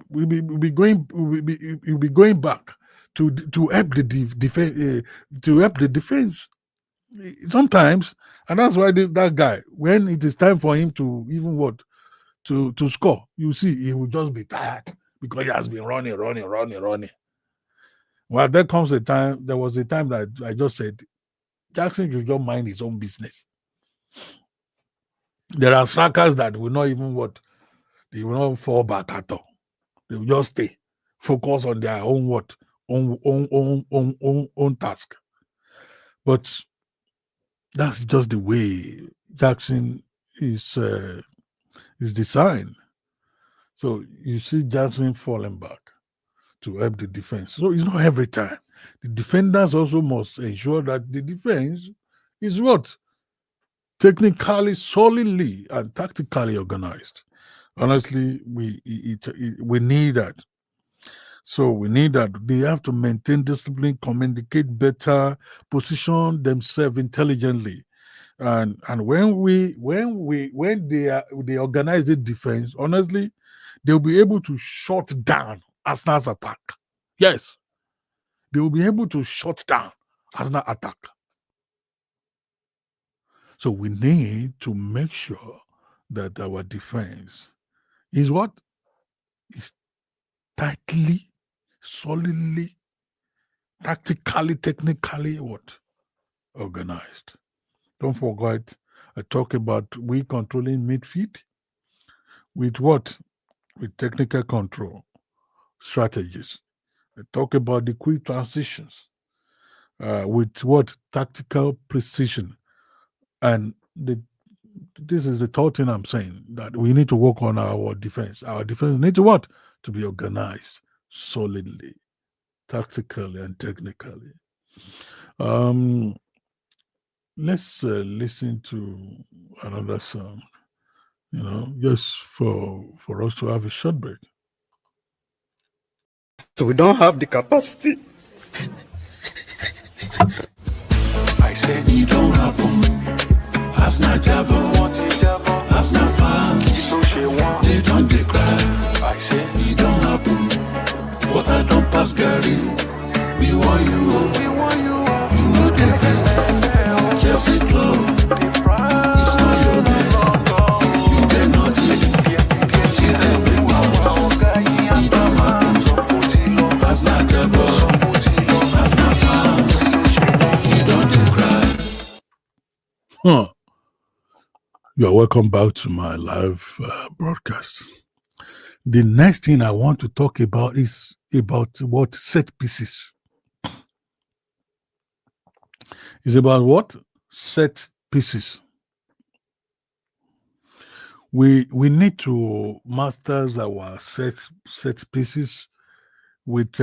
going back to help the defense to help the defense. Sometimes, and that's why that guy, when it is time for him to even to score, you see he will just be tired because he has been running. Well, there was a time that I just said Jackson should just mind his own business. There are strikers that will not even they will not fall back at all. They will just stay, focus on their own own task. But that's just the way Jackson is designed. So you see Jackson falling back to help the defense. So it's not every time. The defenders also must ensure that the defense is what? Technically, solidly, and tactically organized. Honestly, we need that. So we need that. They have to maintain discipline, communicate better, position themselves intelligently. And when they organize the defense, honestly, they'll be able to shut down Arsenal's attack. Yes, they will be able to shut down Arsenal attack. So we need to make sure that our defense is what? Is tightly, solidly, tactically, technically what? Organized. Don't forget, I talk about we controlling midfield with what? With technical control strategies. I talk about the quick transitions with what? Tactical precision. And this is the third thing I'm saying, that we need to work on our defense. Our defense needs to what? To be organized solidly, tactically, and technically. Let's listen to another song, just for us to have a short break. So we don't have the capacity. I said it don't happen. As not jabo, as not found. They don't declare. I said it don't happen. What I don't pass, Gary. We want you. You know they play. Jesse Close. It's not your net. You get nothing. You see them big ones. It don't happen. As not jabo, as not found. You don't declare. You're welcome back to my live broadcast. The next thing I want to talk about is about what? Set pieces. It's about what? Set pieces. We need to master our set pieces with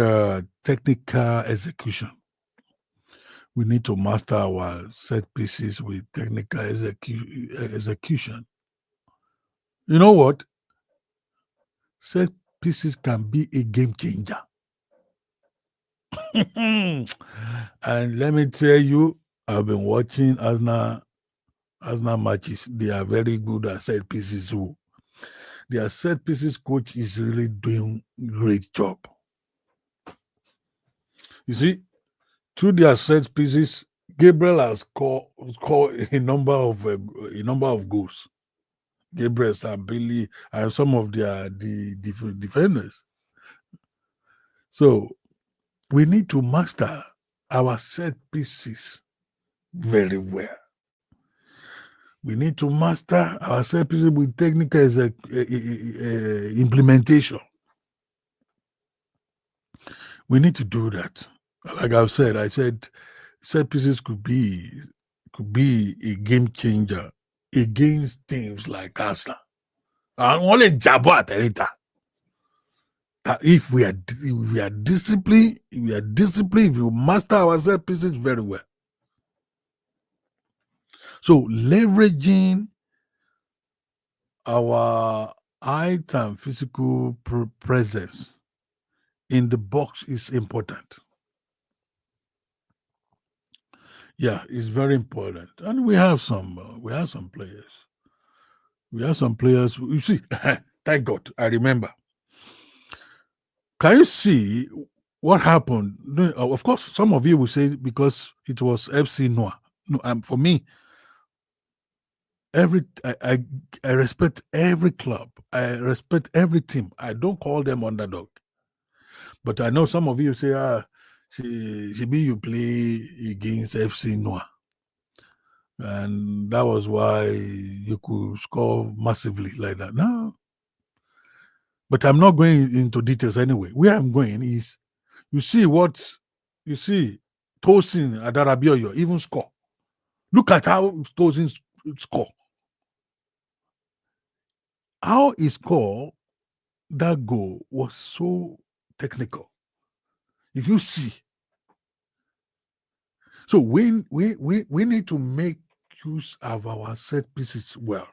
technical execution. We need to master our set pieces with technical execution. You know what? Set pieces can be a game changer. And let me tell you, I've been watching Arsenal matches. They are very good at set pieces. So their set pieces coach is really doing great job. You see, through their set pieces, Gabriel has scored a number of goals. Gabriel, Sabili, and some of the defenders. So we need to master our set pieces very well. We need to master our set pieces with technical implementation. We need to do that. Like I said set pieces could be a game changer against teams like Arsenal. And only Jabo Atalanta. That if we are disciplined, if we master our set pieces very well. So leveraging our height and physical presence in the box is important. Yeah, it's very important, and we have some players. We have some players. You see, thank God, I remember. Can you see what happened? Of course, some of you will say because it was FC Noah. No, for me, I respect every club. I respect every team. I don't call them underdog. But I know some of you say, be you play against FC Noah. And that was why you could score massively like that. No. But I'm not going into details anyway. Where I'm going is, you see Tosin Adarabioyo even score. Look at how Tosin score. How he scored that goal was so technical. If you see, so we need to make use of our set pieces well.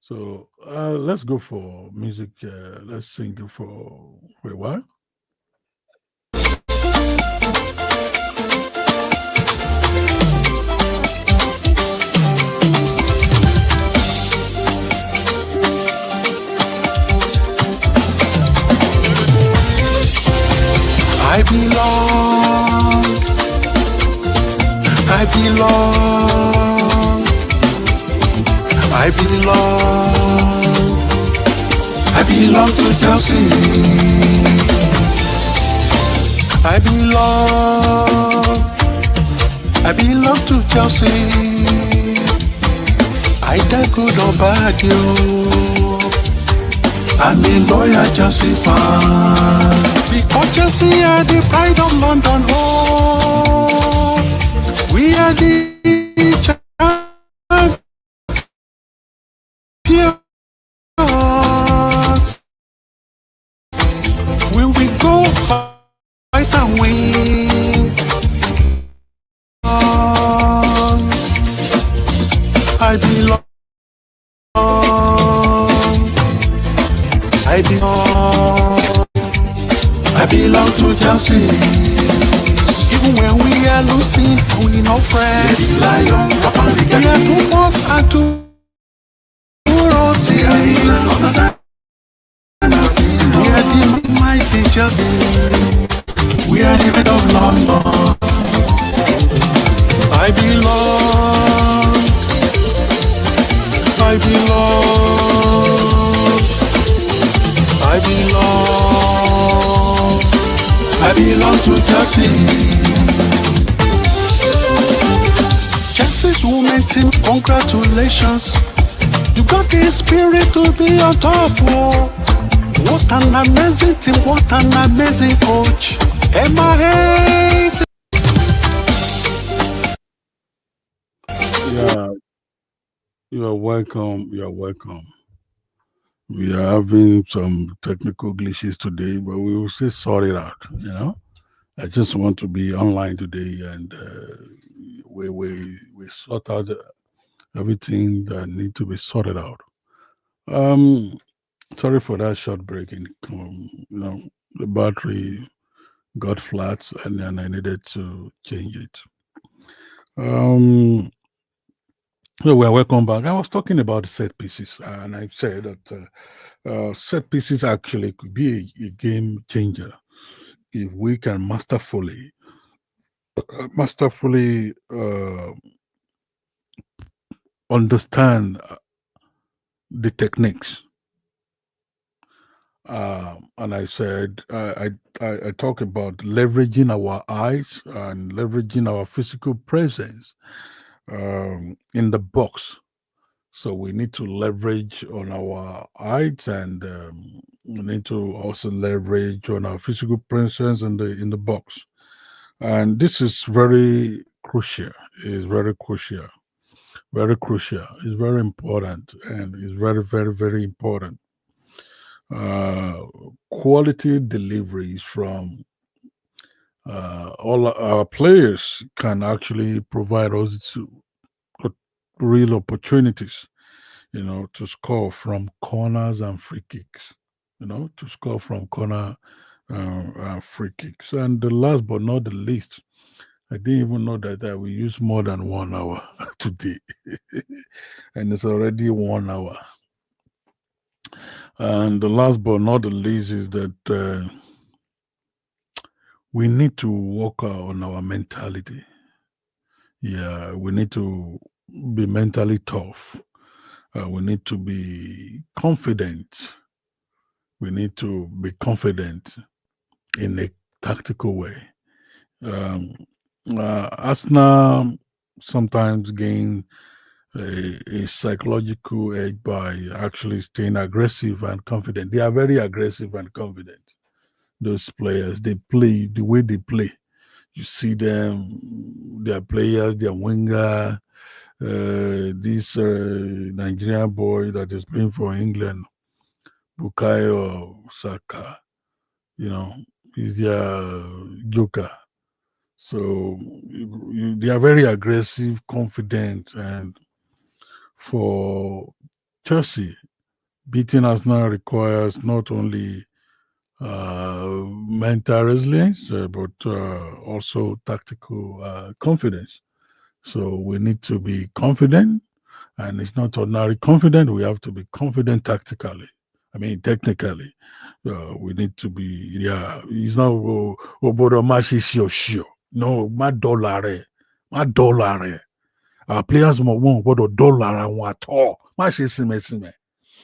So let's go for music. Let's sing it for a while. I belong, I belong, I belong, I belong to Chelsea. I belong to Chelsea. Either good or bad, you. I'm a loyal Chelsea fan. Because Chelsea are the pride of London, oh, we are the champions. We will go fight and win. I belong. I belong to Chelsea. Even when we are losing, we no friends. We are two force and two roses. We are the mighty Chelsea. We are the head of London. I belong. I belong. I belong. I belong to Chelsea. Chelsea's women team, congratulations. You got the spirit to be on top. Oh. What an amazing team, what an amazing coach. Emma hates. Yeah, you are welcome. You are welcome. We are having some technical glitches today, but we will still sort it out. I just want to be online today, and we sort out everything that need to be sorted out. Um, Sorry for that short break. The battery got flat, and then I needed to change it. Um, so well, welcome back. I was talking about set pieces, and I said that set pieces actually could be a game changer if we can masterfully understand the techniques. And I said, I talk about leveraging our eyes and leveraging our physical presence in the box. So we need to leverage on our eyes, and we need to also leverage on our physical presence in the box. And this is very crucial. Is very crucial. Very crucial. It's very important, and it's very, very, very important. Uh, Quality deliveries from all our players can actually provide us uh, real opportunities, to score from corners and free kicks, to score from corner free kicks. And the last but not the least, I didn't even know that we use more than 1 hour today, and it's already 1 hour. And the last but not the least is that we need to work on our mentality. Yeah, we need to be mentally tough. We need to be confident. We need to be confident in a tactical way. Um, Arsenal sometimes gain a psychological edge by actually staying aggressive and confident. They are very aggressive and confident. Those players, they play the way they play. You see them, their players, their winger, this Nigerian boy that is playing for England, Bukayo Saka, you know, he's their joker. So they are very aggressive, confident, and for Chelsea, beating Arsenal requires not only mental resilience, but also tactical confidence. So we need to be confident, and it's not ordinary confident. We have to be confident tactically. I mean, technically, we need to be. Yeah, it's not obodo mashisio. No, my dollar. Our players won't obodo dollar at all. Mashisime.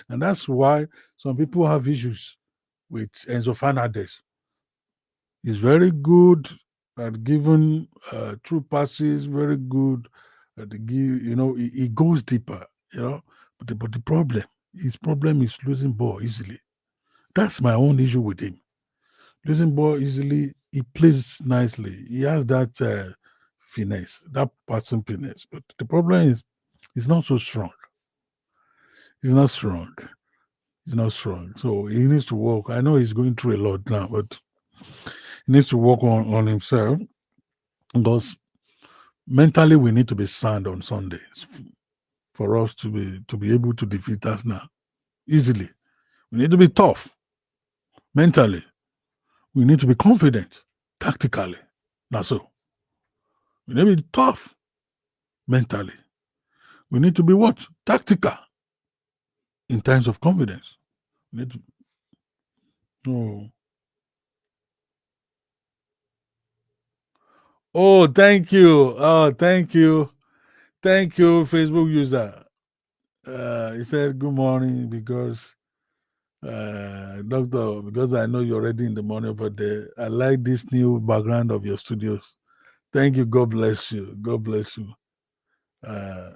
And that's why some people have issues with Enzo Fernandez. He's very good at giving true passes, very good at the give, he goes deeper, But the problem, his problem is losing ball easily. That's my own issue with him. Losing ball easily, he plays nicely. He has that finesse, that passing finesse. But the problem is he's not so strong. He's not strong. He's not strong. So he needs to work. I know he's going through a lot now, but he needs to work on himself, because mentally we need to be sound on Sundays for us to be able to defeat us now easily. We need to be tough mentally. We need to be confident tactically. Now so we need to be tough mentally. We need to be what? Tactical in terms of confidence. We need to oh. Oh, thank you. Oh, thank you. Thank you, Facebook user. He said good morning because doctor, because I know you're already in the morning over there. I like this new background of your studios. Thank you. God bless you. God bless you. Uh,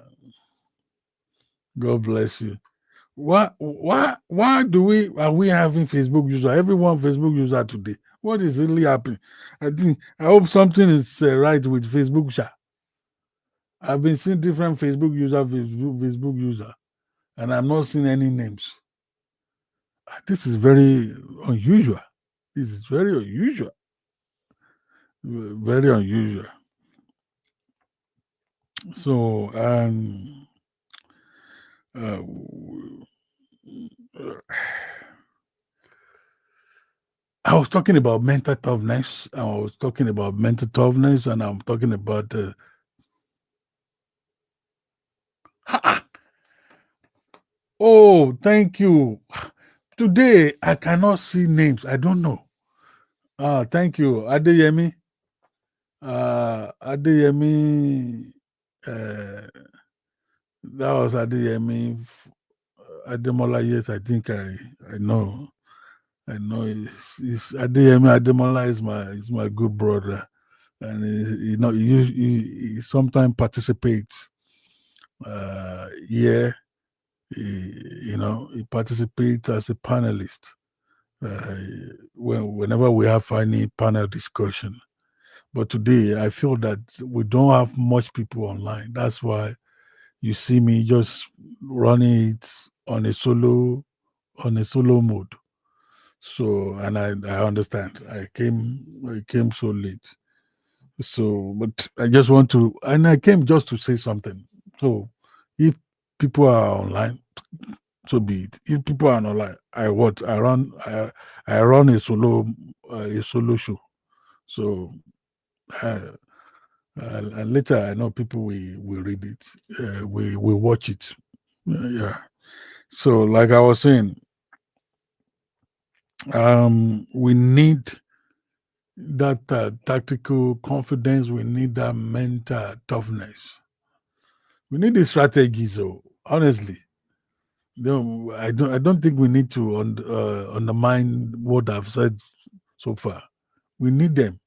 God bless you. Why are we having Facebook user? Everyone Facebook user today. What is really happening? I hope something is right with Facebook. Sha. I've been seeing different Facebook user, and I'm not seeing any names. This is very unusual. This is very unusual. Very unusual. So Uh, I was talking about mental toughness. I was talking about mental toughness, and I'm talking about. Oh, thank you. Today I cannot see names. I don't know. Thank you, Adeyemi. Adeyemi. Uh, that was Adeyemi. Ademola. Yes, I think I know. I know. It's Adeyemi Ademola is my good brother, and he sometimes participates. Yeah, he participates as a panelist uh, whenever we have any panel discussion. But today, I feel that we don't have much people online. That's why you see me just running it on a solo mode. So, and I understand. I came so late. So, but I just want to, and I came just to say something. So, if people are online, so be it. If people are not online, I run a solo show. So uh, and later I know people will read it, we watch it. Yeah. So like I was saying, we need that tactical confidence. We need that mental toughness. We need the strategies. So honestly, no, I don't think we need to undermine what I've said so far. We need them.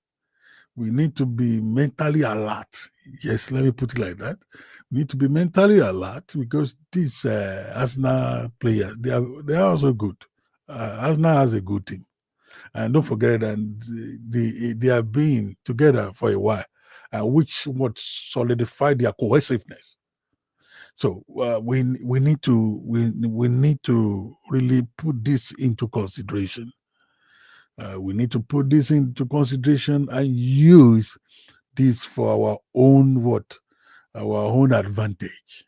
We need to be mentally alert. Yes, let me put it like that. We need to be mentally alert because these Arsenal players, they are also good. Arsenal has a good team, and don't forget that they have been together for a while, which would solidify their cohesiveness. So we need to really put this into consideration. We need to put this into consideration and use this for our own what? Our own advantage.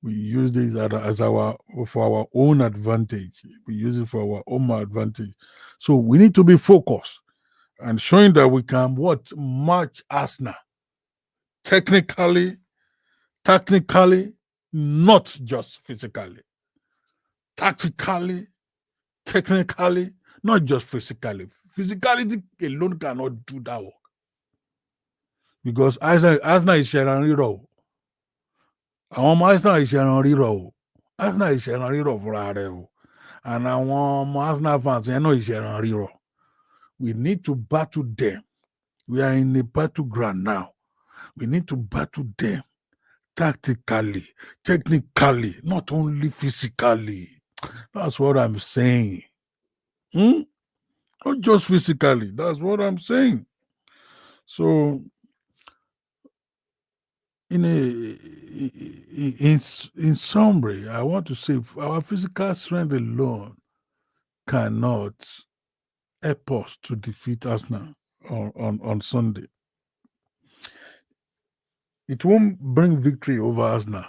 We use this as our for our own advantage. We use it for our own advantage. So we need to be focused and showing that we can what match Arsenal technically, technically, not just physically, tactically, technically, not just physically. Physicality alone cannot do that work because Arsenal is sharing it all. Àwọn ọmọ Arsenal ìṣẹ̀ràn rírọ̀ o, Arsenal ìṣẹ̀ràn rírọ̀ fúnra rẹ̀ o, and àwọn ọmọ Arsenal fans yẹn náà ìṣẹ̀ràn rírọ̀. We need to battle them. We are in a battleground now. We need to battle them tactically, technically, not only physically. That's what I'm saying. Hmm? Not just physically. That's what I'm saying. So, in in summary, I want to say our physical strength alone cannot help us to defeat Arsenal on Sunday. It won't bring victory over Arsenal,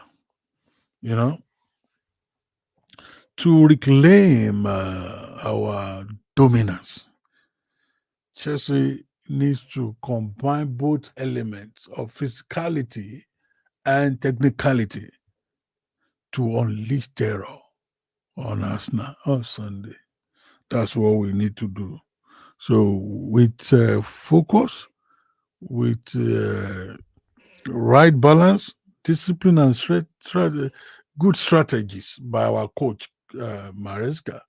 you know. To reclaim our dominance, Chelsea needs to combine both elements of physicality and technicality to unleash terror on Arsenal on Sunday. That's what we need to do. So, with focus, with right balance, discipline, and good strategies by our coach, Maresca,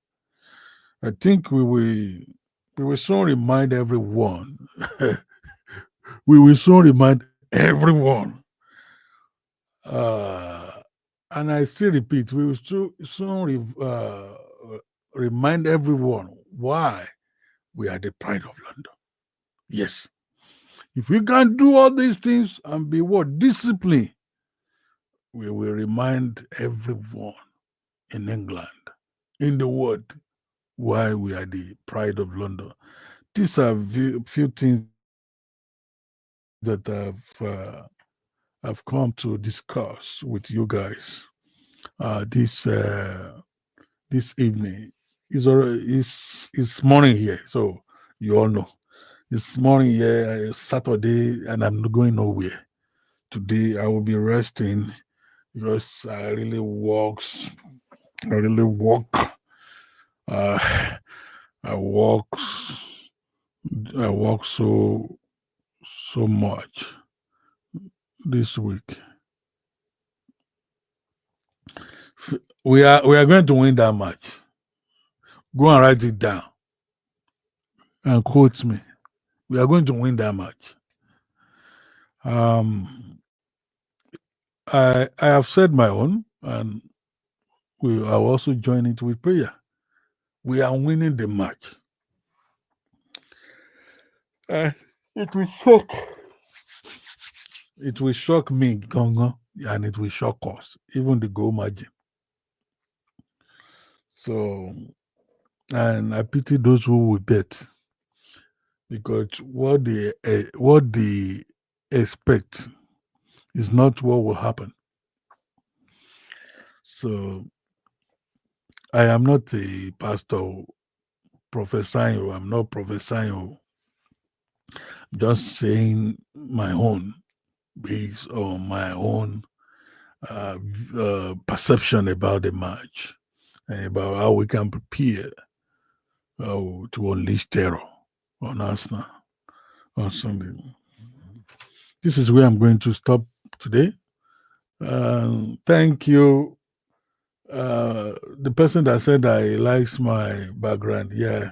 I think we will soon remind everyone. We will soon remind everyone. Uh, and I still repeat, we will remind everyone why we are the pride of London. Yes. If we can do all these things and be what? Discipline, we will remind everyone in England, in the world, why we are the pride of London. These are few things that I've come to discuss with you guys. this evening. It's morning here, so you all know. It's morning here, Saturday, and I'm not going nowhere. Today I will be resting because I really walk. Uh, I walk. I walk so much this week. We are going to win that match. Go and write it down and quote me. We are going to win that match. Um, I have said my own, and we are also join it with prayer. We are winning the match. Uh, it will shock. It will shock me, Gongo, and it will shock us, even the goal margin. So, and I pity those who will bet because what they expect is not what will happen. So, I am not a pastor prophesying. I'm not prophesying. Just saying my own based on my own perception about the match and about how we can prepare to unleash terror on Arsenal on Sunday. This is where I'm going to stop today. Thank you. The person that said I likes my background, yeah,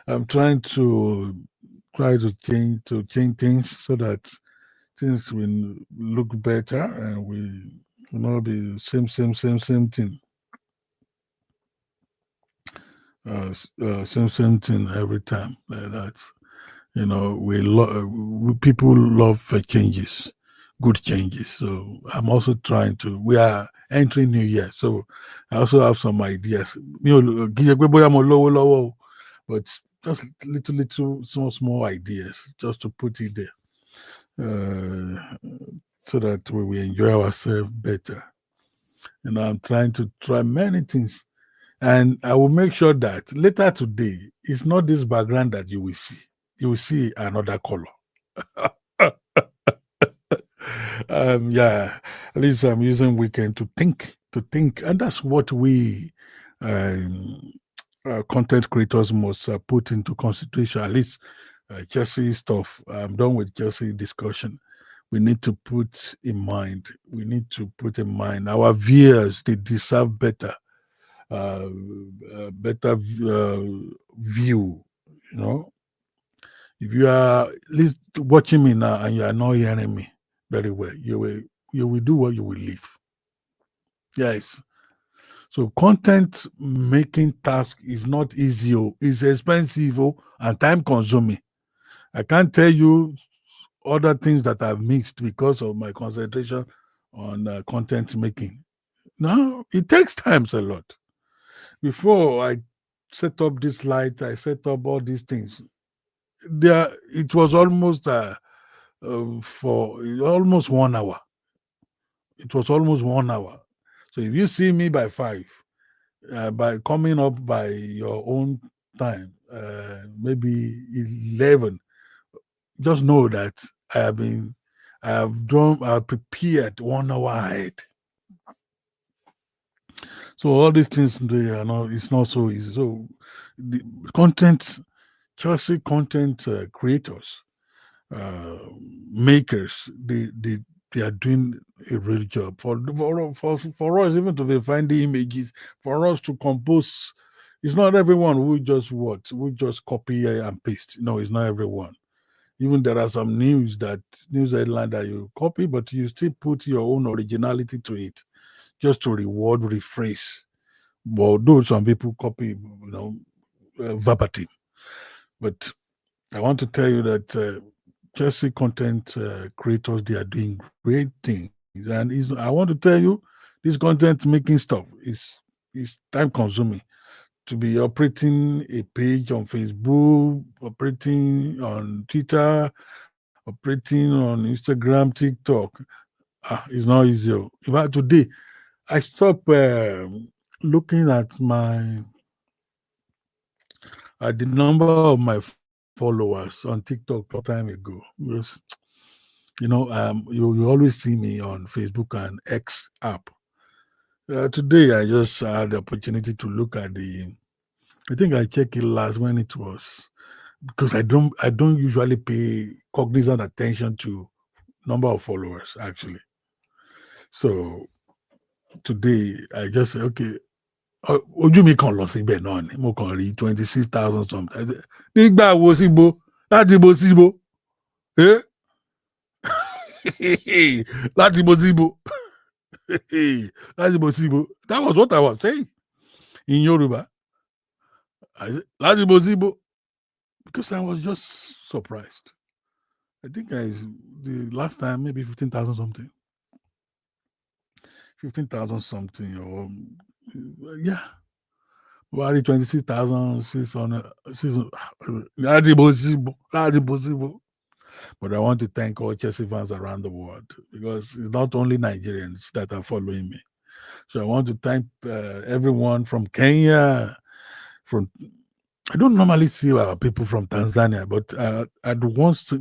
I'm try to change things so that things will look better and we will not be same thing. Same thing every time. Like that. People love for changes, good changes. So I'm also trying to. We are entering New Year, so I also have some ideas. But just little small ideas just to put it there, so that we will enjoy ourselves better. I'm trying to try many things. And I will make sure that later today, it's not this background that you will see. You will see another color. Yeah, at least I'm using weekend to think. And that's what we um, content creators must put into consideration. At least Chelsea stuff. I'm done with Chelsea discussion. We need to put in mind. We need to put in mind our viewers. They deserve better. uh, Better view. You know, if you are at least watching me now and you are not hearing me very well, you will do what you will leave. Yes. So content making task is not easy. It's expensive and time consuming. I can't tell you other things that I've mixed because of my concentration on content making. No, it takes times a lot. Before I set up this light, I set up all these things. There, it was almost for almost 1 hour. It was almost 1 hour. So if you see me by 5, by coming up by your own time, maybe 11, just know that I have prepared 1 hour ahead. So all these things they are not, it's not so easy. So the content, Chelsea content creators, uh, makers, they are doing a real job for us even to be finding images, for us to compose. It's not everyone who just who just copy and paste. No, it's not everyone. Even there are some news headline that you copy, but you still put your own originality to it, just to reward, rephrase. But though some people copy, verbatim. But I want to tell you that Chelsea content creators, they are doing great things, and I want to tell you, this content making stuff is time consuming. To be operating a page on Facebook, operating on Twitter, operating on Instagram, TikTok, it's not easy. In fact, today I stopped looking at the number of my followers on TikTok long time ago. Because, you always see me on Facebook and X app. Today, I just had the opportunity to look at I think I checked it last when it was, because I don't usually pay cognizant attention to number of followers actually. So today I just say, okay, ojú mi kàn lọ síbẹ̀ náà ni mo kàn rí 26,000 something. Nígbà wo síbo láti bo síbo láti bo síbo láti bo síbo. That was what I was saying in Yoruba. Láti bo síbo, because I was just surprised. I think the last time maybe 15,000 something. 15,000 something, or yeah. Well, 26,600. That's impossible. That's impossible. But I want to thank all Chelsea fans around the world, because it's not only Nigerians that are following me. So I want to thank everyone from Kenya. I don't normally see people from Tanzania, but I'd once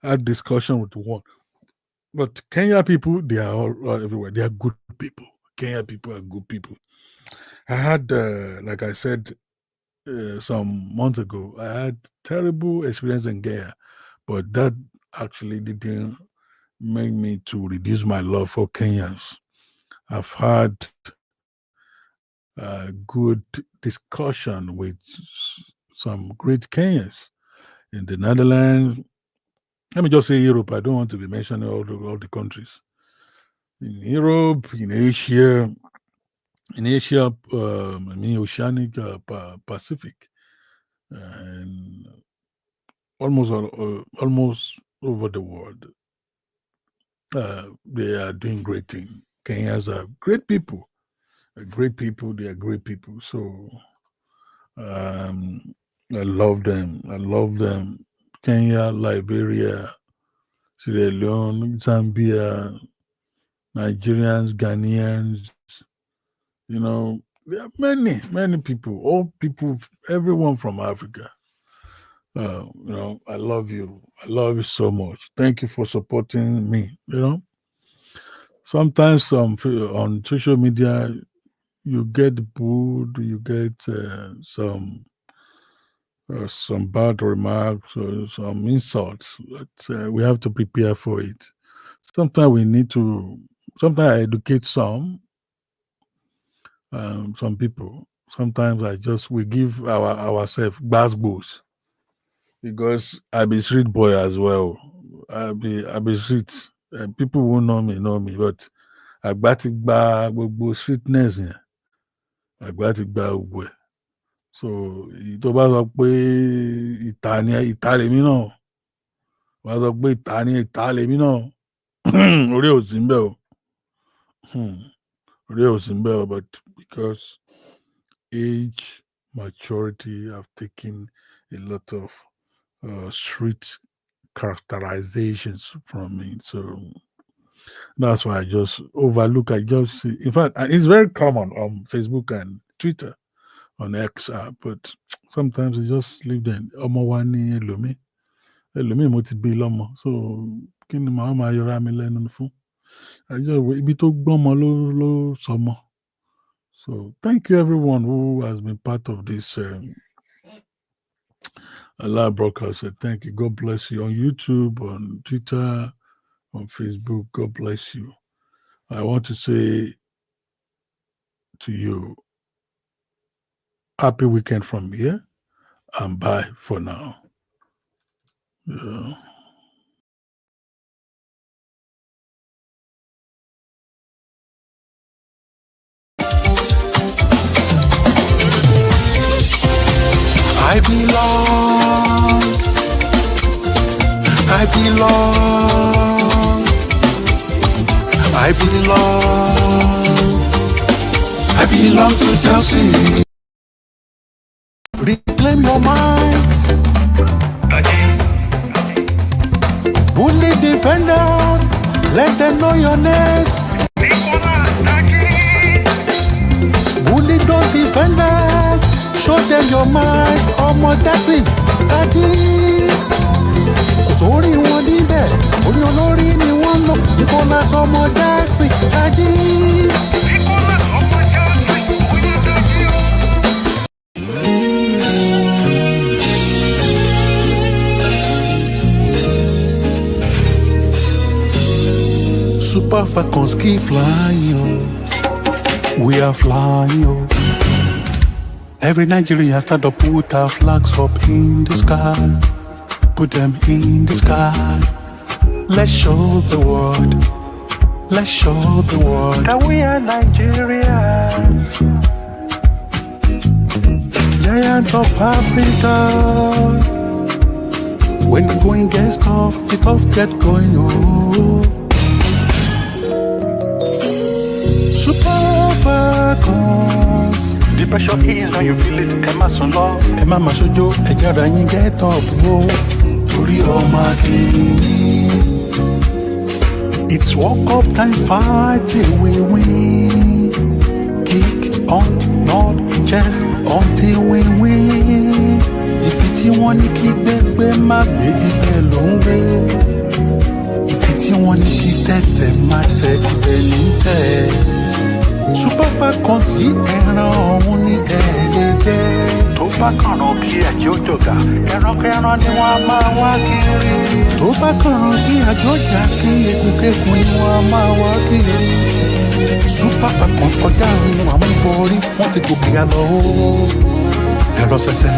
had discussion with one. But Kenya people, they are all everywhere. They are good people. Kenya people are good people. I had, like I said some months ago, I had terrible experience in Kenya, but that actually didn't make me to reduce my love for Kenyans. I've had good discussion with some great Kenyans in the Netherlands. Let me just say Europe. I don't want to be mentioning all the countries. In Europe, in Asia, Oceanic, Pacific, and almost over the world. They are doing great things. Kenyans are great people. They are great people. So I love them. Kenya, Liberia, Sierra Leone, Zambia, Nigerians, Ghanaians, there are many people, all people, everyone from Africa. I love you. I love you so much. Thank you for supporting me. Sometimes on social media, you get booed, you get some bad remarks or some insults, but we have to prepare for it. Sometimes I educate some people. Sometimes we give ourselves gbas, because I be street boy as well. I be street. People who know me, but àgbà ti gba gbogbo streetness yẹn. Àgbà ti gba gbogbo ẹ̀. So tó bá sọ pé ìta lèmi náà, wàá sọ pé ìta lèmi náà, orí ò sí ń bẹ̀ o. Orí ò sí ń bẹ̀ o, but because age, maturity have taken a lot of street characterizations from me. So that's why I just overlook. In fact, and it's very common on Facebook and Twitter, on X, but sometimes I just leave them. Ọmọ wa ni ẹlòmíì mo ti bí lọ́mọ, so kí ni màá máa yọra mi lẹ́nu fún? Ibi tó gbọ́mọ ló sọmọ. So thank you everyone who has been part of this live broadcast. Thank you. God bless you. On YouTube, on Twitter, on Facebook, God bless you. I want to say to you, happy weekend from here, and bye for now. Yeah. I belong. I belong. I belong. I belong to Chelsea. Reclaim your mind. Bully defenders, let them know your name. your mind, ọmọ Jackson, dájí. Kò sórí wọn níbẹ̀, orí olórí ni wọ́n lọ. Nicholas ọmọ Jackson, dájí. Super Falcons keep flying, oh. We are flying, oh. Every Nigerian start to put our flags up in the sky. Put them in the sky. Let's show the world. Let's show the world That we are Nigerians. Giant of Africa. When the going gets tough, the tough get going, oh. Super Falcons. The pressure is when you feel it. Emma Solo. Emma Masojo, Ejara yin get up, oh. Tori ọmọ Akin. It's walk up time, fight till we win. Kick on, not chest until we win. Ibi tí wọ́n ní kí gbégbé má gbé ibẹ̀ ló ń gbé. Ibi tí wọ́n ní kí tẹ̀tẹ̀ má tẹ̀ ibẹ̀ ní tẹ̀. Super Falcons yí ẹran ọ̀hún ní ẹ̀ẹ́dẹ́gbẹ́. Tó bá kànáà kí ẹ̀jẹ̀ ó jọ̀gà, ẹran ni wọ́n á máa wá kiri. Tó bá kànáà kí àjọjà sí ekunkekun ni wọ́n á máa wá kiri. Super Falcons kọjá àwọn amúborí, wọ́n ti gòkè àlọ́. Ẹ̀rọ ṣẹ̀ṣẹ̀.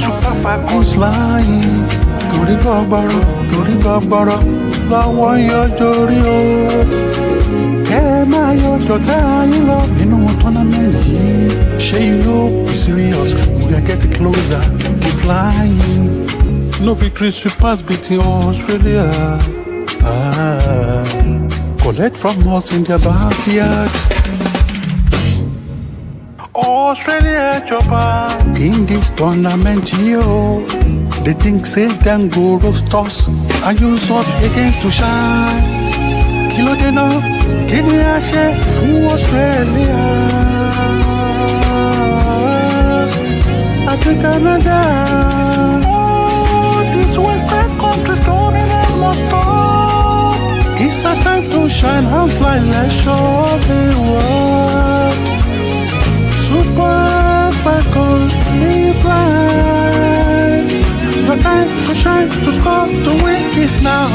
Super Falcons Flying, torí gbọ́gbọ́rọ́, lọ́wọ́ yọjọ́ rí o. Kẹ́ ẹ máa yọjọ́ tá a yín lọ nínú tournament yìí. Ṣé you know it's serious? We are getting closer, keep flying. No victories we pass beating Australia. Collect from us in their backyard. Australia jọba. In this tournament, yo, they think say them go roast us and use us again to shine. Kilo de no, kini a ṣe fún Australia. Àti Canada. Oh, these Western countries don't even must stop. It's a time to shine and fly, let's show the world. Super Falcons, we fly. Your time to shine, to score, to win is now.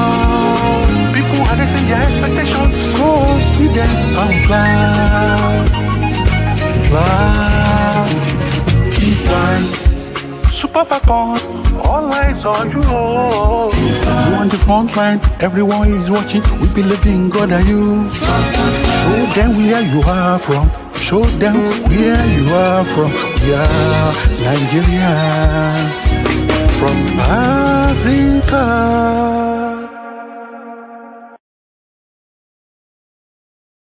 People are raising their expectations. Go with them and fly. Fly. Keep flying. Super Falcons, all eyes on you. You on the front line, everyone is watching. We believe in God and you. Show them where you are from. Show them where you are from. We are Nigerians from Africa.